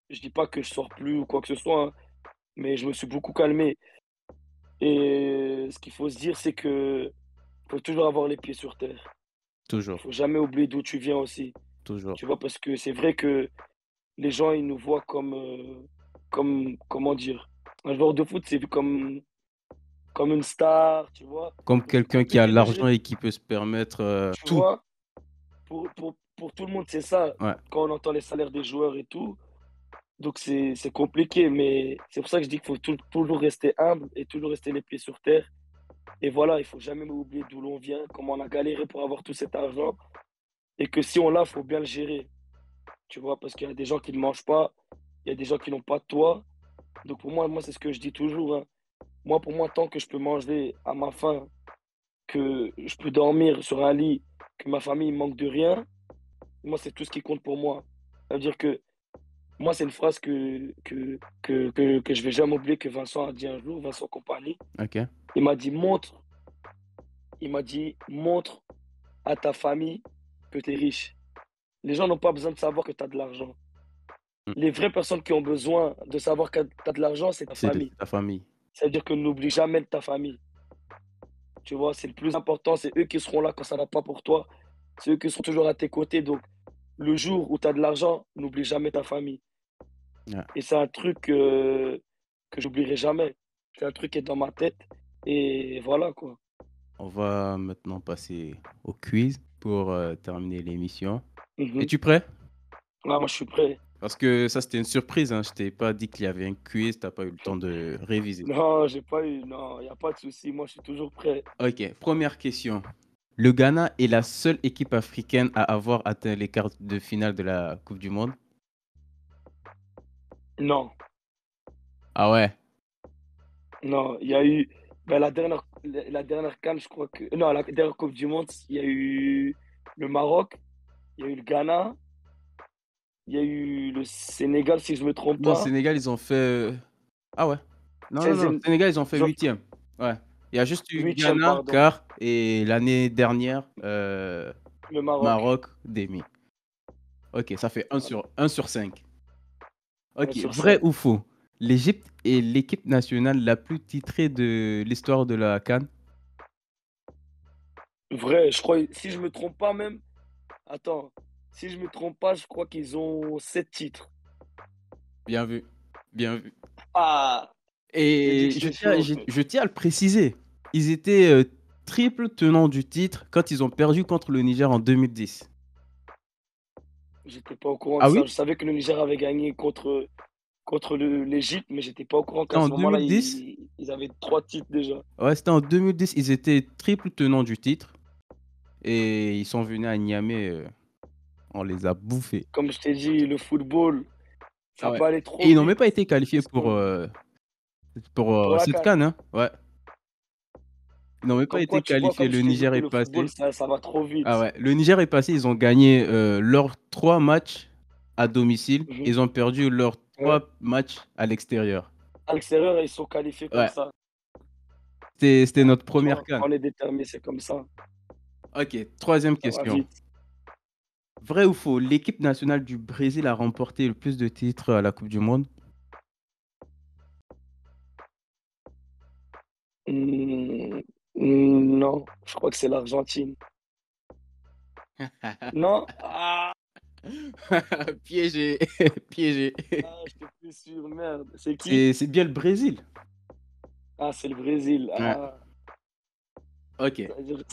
Je dis pas que je sors plus ou quoi que ce soit, hein, mais je me suis beaucoup calmé. Et ce qu'il faut se dire, c'est que faut toujours avoir les pieds sur terre. Il Toujours, faut jamais oublier d'où tu viens aussi. toujours. Tu vois, parce que c'est vrai que les gens, ils nous voient comme, comment dire, un joueur de foot, c'est vu comme une star, tu vois. Comme Donc c'est quelqu'un qui a compliqué de l'argent gérer, et qui peut se permettre tu tout. vois. Pour tout le monde, c'est ça. Ouais. Quand on entend les salaires des joueurs et tout, donc c'est compliqué, mais c'est pour ça que je dis qu'il faut toujours rester humble et toujours rester les pieds sur terre. Et voilà, il faut jamais oublier d'où l'on vient, comment on a galéré pour avoir tout cet argent, et que si on l'a, il faut bien le gérer, tu vois, parce qu'il y a des gens qui ne mangent pas, il y a des gens qui n'ont pas de toit. Donc pour moi, c'est ce que je dis toujours, hein. Moi, pour moi, tant que je peux manger à ma faim, que je peux dormir sur un lit, que ma famille manque de rien, moi, c'est tout ce qui compte pour moi. Ça veut dire que moi, c'est une phrase que je vais jamais oublier, que Vincent a dit un jour, Vincent Compagnie. Ok. Il m'a dit, montre à ta famille que tu es riche. Les gens n'ont pas besoin de savoir que tu as de l'argent. Mm. Les vraies personnes qui ont besoin de savoir que tu as de l'argent, c'est ta famille. C'est ta famille. Ça veut dire que n'oublie jamais de ta famille. Tu vois, c'est le plus important. C'est eux qui seront là quand ça ne va pas pour toi. C'est eux qui seront toujours à tes côtés. Donc, le jour où tu as de l'argent, n'oublie jamais ta famille. Ouais. Et c'est un truc que j'oublierai jamais. C'est un truc qui est dans ma tête. Et voilà, quoi. On va maintenant passer au quiz pour terminer l'émission. Mhm. Es-tu prêt? Ah, moi, je suis prêt. Parce que ça, c'était une surprise, hein. Je t'ai pas dit qu'il y avait un quiz, t'as pas eu le temps de réviser. Non, j'ai pas eu. Non, il n'y a pas de souci. Moi, je suis toujours prêt. Ok, première question. Le Ghana est la seule équipe africaine à avoir atteint les quarts de finale de la Coupe du Monde. Non, Ah ouais. non. Il y a eu. Ben, la dernière CAN, je crois que. Non, la dernière Coupe du Monde, il y a eu le Maroc, il y a eu le Ghana, il y a eu le Sénégal, si je me trompe Non, pas. Sénégal, ils ont fait. Ah ouais. Non, non, non. 16e, Sénégal, ils ont fait ils ont huitième. Ouais. Il y a juste eu 8e, Ghana, pardon. quart, et l'année dernière, Le Maroc. Maroc, demi. Ok, ça fait Voilà. 1 sur 5. 1 Ok, sur vrai 5. ou faux? L'Égypte est l'équipe nationale la plus titrée de l'histoire de la CAN. Vrai, je crois, si je me trompe pas même, attends, si je me trompe pas, je crois qu'ils ont 7 titres. Bien vu. Bien vu. Ah, j'ai dit que Et j'étais chaud. je tiens à le préciser. Ils étaient triple tenants du titre quand ils ont perdu contre le Niger en 2010. J'étais pas au courant de Ah ça. oui? Je savais que le Niger avait gagné contre l'Égypte, mais j'étais pas au courant C'était qu'à en ce moment-là, 2010. ils avaient 3 titres déjà. Ouais, c'était en 2010. Ils étaient triple tenants du titre. Et ils sont venus à Niamey. On les a bouffés. Comme je t'ai dit, le football, Ah ça ouais. peut aller Et trop ils n'ont même vite. pas été qualifiés Parce que pour pour la cette CAN, CAN, hein. Ouais. Ils n'ont même pas comme été quoi, tu vois, qualifiés. comme Le je t'ai dit Niger que est le football, passé. ça va trop Ah vite. ouais. Le Niger est passé. Ils ont gagné leurs 3 matchs à domicile. Mhm. Ils ont perdu leurs Ouais. 3 matchs à l'extérieur. À l'extérieur, ils sont qualifiés comme Ouais. ça. C'était Ouais. notre Tu première vois, CAN. quand on est déterminé, c'est comme ça. Ok. Troisième Ça va question. vite. Vrai ou faux? L'équipe nationale du Brésil a remporté le plus de titres à la Coupe du Monde. Hmm, non, je crois que c'est l'Argentine. Non? Ah, Piégé. Piégé. ah, j'étais plus sûr, merde. C'est qui? C'est bien le Brésil. Ah, c'est le Brésil. Ouais. Ah, Ok.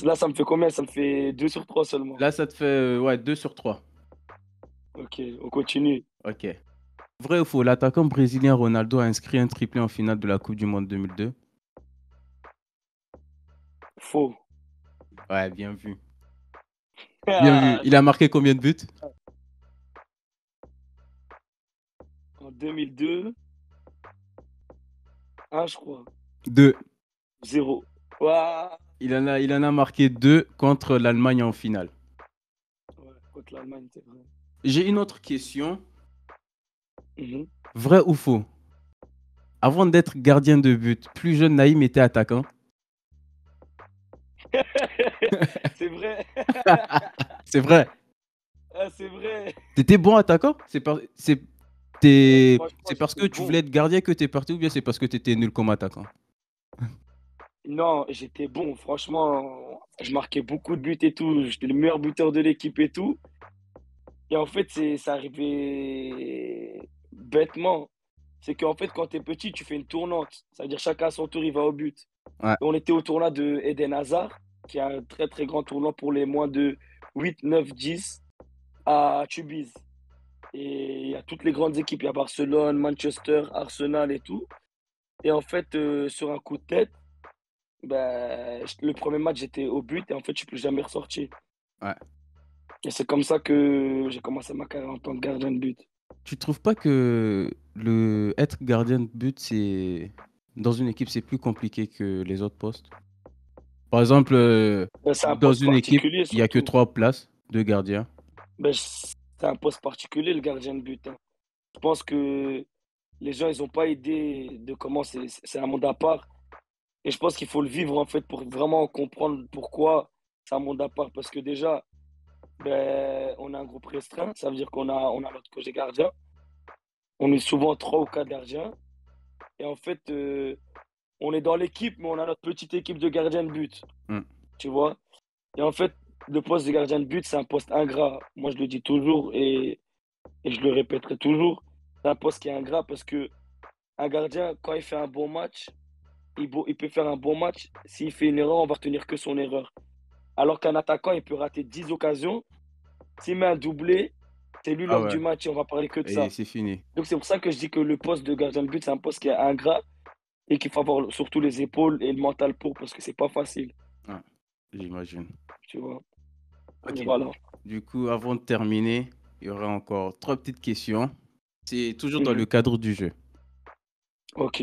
Là, ça me fait combien? Ça me fait 2 sur 3 seulement. Là, ça te fait ouais, 2 sur 3. Ok, on continue. Ok. Vrai ou faux, l'attaquant brésilien Ronaldo a inscrit un triplé en finale de la Coupe du Monde 2002. Faux. Ouais, bien vu. Bien vu. Ah, Il a marqué combien de buts? en 2002, 1, je crois. 2. 0. Ouah. Il en a marqué 2 contre l'Allemagne en finale. Ouais, contre l'Allemagne, c'est vrai. J'ai une autre question. Mhm. Vrai ou faux? Avant d'être gardien de but, plus jeune, Naïm était attaquant. C'est vrai. C'est vrai. Ah, c'est vrai. T'étais bon attaquant? Franchement, C'est parce j'étais que tu bon. voulais être gardien que t'es parti ou bien c'est parce que t'étais nul comme attaquant? Non, j'étais bon. Franchement, je marquais beaucoup de buts et tout. J'étais le meilleur buteur de l'équipe et tout. Et en fait, ça arrivait bêtement. C'est qu'en fait, quand tu es petit, tu fais une tournante. C'est-à-dire chacun à son tour, il va au but. Ouais. Et on était au tournoi de Eden Hazard, qui est un très très grand tournoi pour les moins de 8, 9, 10 à Tubize. Et il y a toutes les grandes équipes. Il y a Barcelone, Manchester, Arsenal et tout. Et en fait, sur un coup de tête, ben, le premier match, j'étais au but et en fait, je suis plus jamais ressorti. Ouais. Et c'est comme ça que j'ai commencé ma carrière en tant que gardien de but. Tu trouves pas que être gardien de but, dans une équipe, c'est plus compliqué que les autres postes? Par exemple, Ben, c'est un dans poste une équipe, particulier il y a que surtout. 3 places de gardien. Ben, c'est un poste particulier, le gardien de but, hein. Je pense que les gens, ils n'ont pas idée de comment c'est un monde à part. Et je pense qu'il faut le vivre en fait pour vraiment comprendre pourquoi c'est un monde à part. Parce que déjà, ben, on a un groupe restreint, ça veut dire qu'on a notre coach et gardien. On est souvent 3 ou 4 gardiens. Et en fait, on est dans l'équipe, mais on a notre petite équipe de gardiens de but, Hmm. tu vois. Et en fait, le poste de gardien de but, c'est un poste ingrat. Moi, je le dis toujours et je le répéterai toujours. C'est un poste qui est ingrat parce que un gardien, quand il fait un bon match, il peut faire un bon match. S'il fait une erreur, on va retenir que son erreur. Alors qu'un attaquant, il peut rater 10 occasions. S'il met un doublé, c'est lui Ah l'homme ouais. du match et on va parler que de Et ça. c'est fini. Donc c'est pour ça que je dis que le poste de gardien de but, c'est un poste qui est ingrat et qu'il faut avoir surtout les épaules et le mental pour parce que c'est pas facile, Ouais, j'imagine. tu vois. Ok. Voilà. Du coup, avant de terminer, il y aura encore 3 petites questions. C'est toujours dans le Mhm. cadre du jeu. Ok.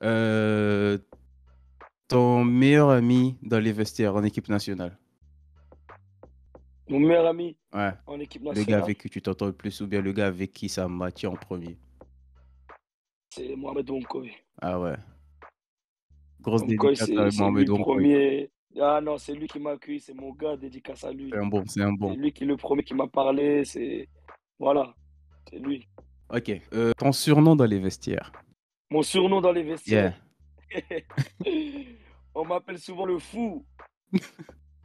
Euh, Ton meilleur ami dans les vestiaires en équipe nationale? Mon meilleur ami Ouais. en équipe Le gars nationale, avec qui tu t'entends le plus ou bien le gars avec qui ça match en premier? c'est Mohamed Onkoy. Ah ouais. Grosse Onkoy, dédicace à c'est lui Mohamed le Onkoy. premier. Ah non, c'est lui qui m'a accueilli, c'est mon gars, dédicace à C'est lui. un bon, c'est un C'est bon. lui qui est le premier qui m'a parlé, c'est. Voilà, c'est lui. Ok. Ton surnom dans les vestiaires? Mon surnom dans les Yeah. vestiaires. On m'appelle souvent le fou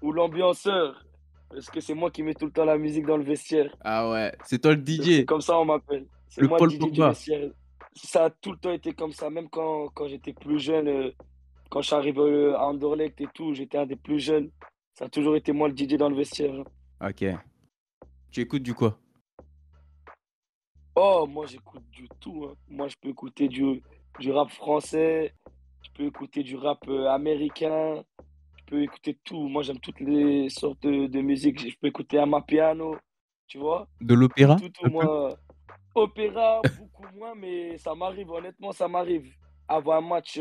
ou l'ambianceur. Parce que c'est moi qui mets tout le temps la musique dans le vestiaire. Ah ouais. C'est toi le Donc c'est DJ, comme ça on m'appelle. C'est le moi le Paul DJ du Pogba. vestiaire. Ça a tout le temps été comme ça. Même quand j'étais plus jeune, quand je suis arrivé à Anderlecht et tout, j'étais un des plus jeunes. Ça a toujours été moi le DJ dans le vestiaire, hein. Ok. Tu écoutes du quoi? Oh, moi j'écoute du tout, hein. Moi je peux écouter du rap français, je peux écouter du rap américain, je peux écouter tout. Moi j'aime toutes les sortes de musique. Je peux écouter un piano, tu vois. De Tout, l'opéra? tout, tout. Un peu? Moi, opéra, beaucoup moins, mais ça m'arrive, honnêtement, ça m'arrive. Avant un match,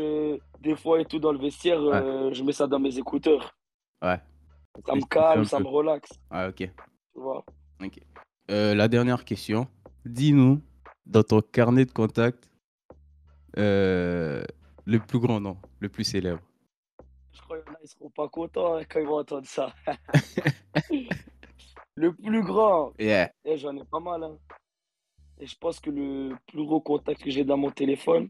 des fois et tout dans le vestiaire, Ouais. je mets ça dans mes écouteurs. Ouais. Ça C'est me c'est calme, un ça peu. me relaxe, Ah ok. tu vois. Ok. La dernière question. Dis-nous, dans ton carnet de contact, euh, le plus grand nom, le plus célèbre. Je crois qu'il y en a, ils seront pas contents hein, quand ils vont entendre ça. Le plus grand, Yeah. et j'en ai pas mal, hein. Et je pense que le plus gros contact que j'ai dans mon téléphone,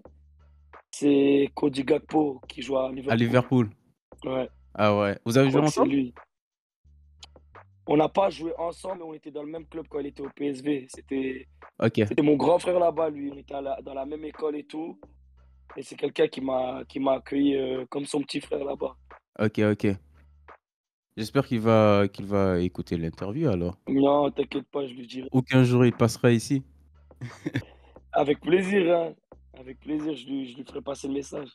c'est Cody Gakpo qui joue à À Liverpool. Liverpool. Ouais, Ah ouais. Vous je avez joué crois que c'est ensemble? lui. On n'a pas joué ensemble, mais on était dans le même club quand il était au PSV. Ok. C'était mon grand frère là-bas, lui. On était dans la même école et tout. Et c'est quelqu'un qui m'a accueilli comme son petit frère là-bas. Ok, ok. J'espère qu'il va écouter l'interview alors. Non, t'inquiète pas, je lui dirai. Aucun jour il passera ici. Avec plaisir, hein. Avec plaisir, je lui ferai passer le message.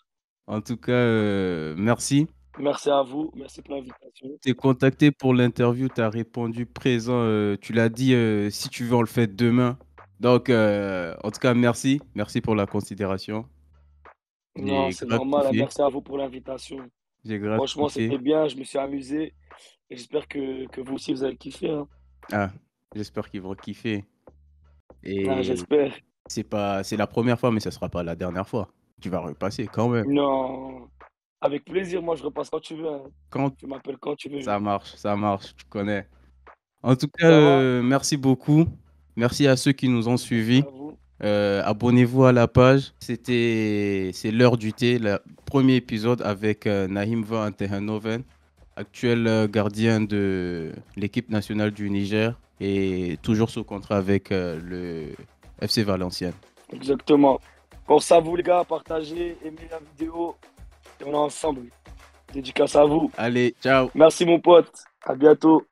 En tout cas, merci. Merci à vous, merci pour l'invitation. T'es contacté pour l'interview, tu as répondu présent, tu l'as dit, si tu veux, on le fait demain. Donc, en tout cas, merci. Merci pour la considération. Non, J'ai c'est grave normal, hein. kiffé. Merci à vous pour l'invitation. J'ai grave Franchement, kiffé. c'était bien, je me suis amusé et j'espère que vous aussi vous avez kiffé, hein. Ah, j'espère qu'ils vont kiffer. Ah, Et j'espère. c'est la première fois, mais ce sera pas la dernière fois. Tu vas repasser quand même. Non, avec plaisir, moi je repasse quand tu veux, hein. Quand Tu m'appelles quand tu veux. ça marche, tu connais. En tout cas, Ça va? merci beaucoup. Merci à ceux qui nous ont Merci suivis. à vous. Abonnez-vous à la page. C'est l'heure du thé, le premier épisode avec Nahim Van Antehanoven, actuel gardien de l'équipe nationale du Niger et toujours sous contrat avec le FC Valenciennes. Exactement. Pense à vous les gars, partagez, aimez la vidéo et on est ensemble. Dédicace à vous. Allez, ciao! Merci mon pote. À bientôt.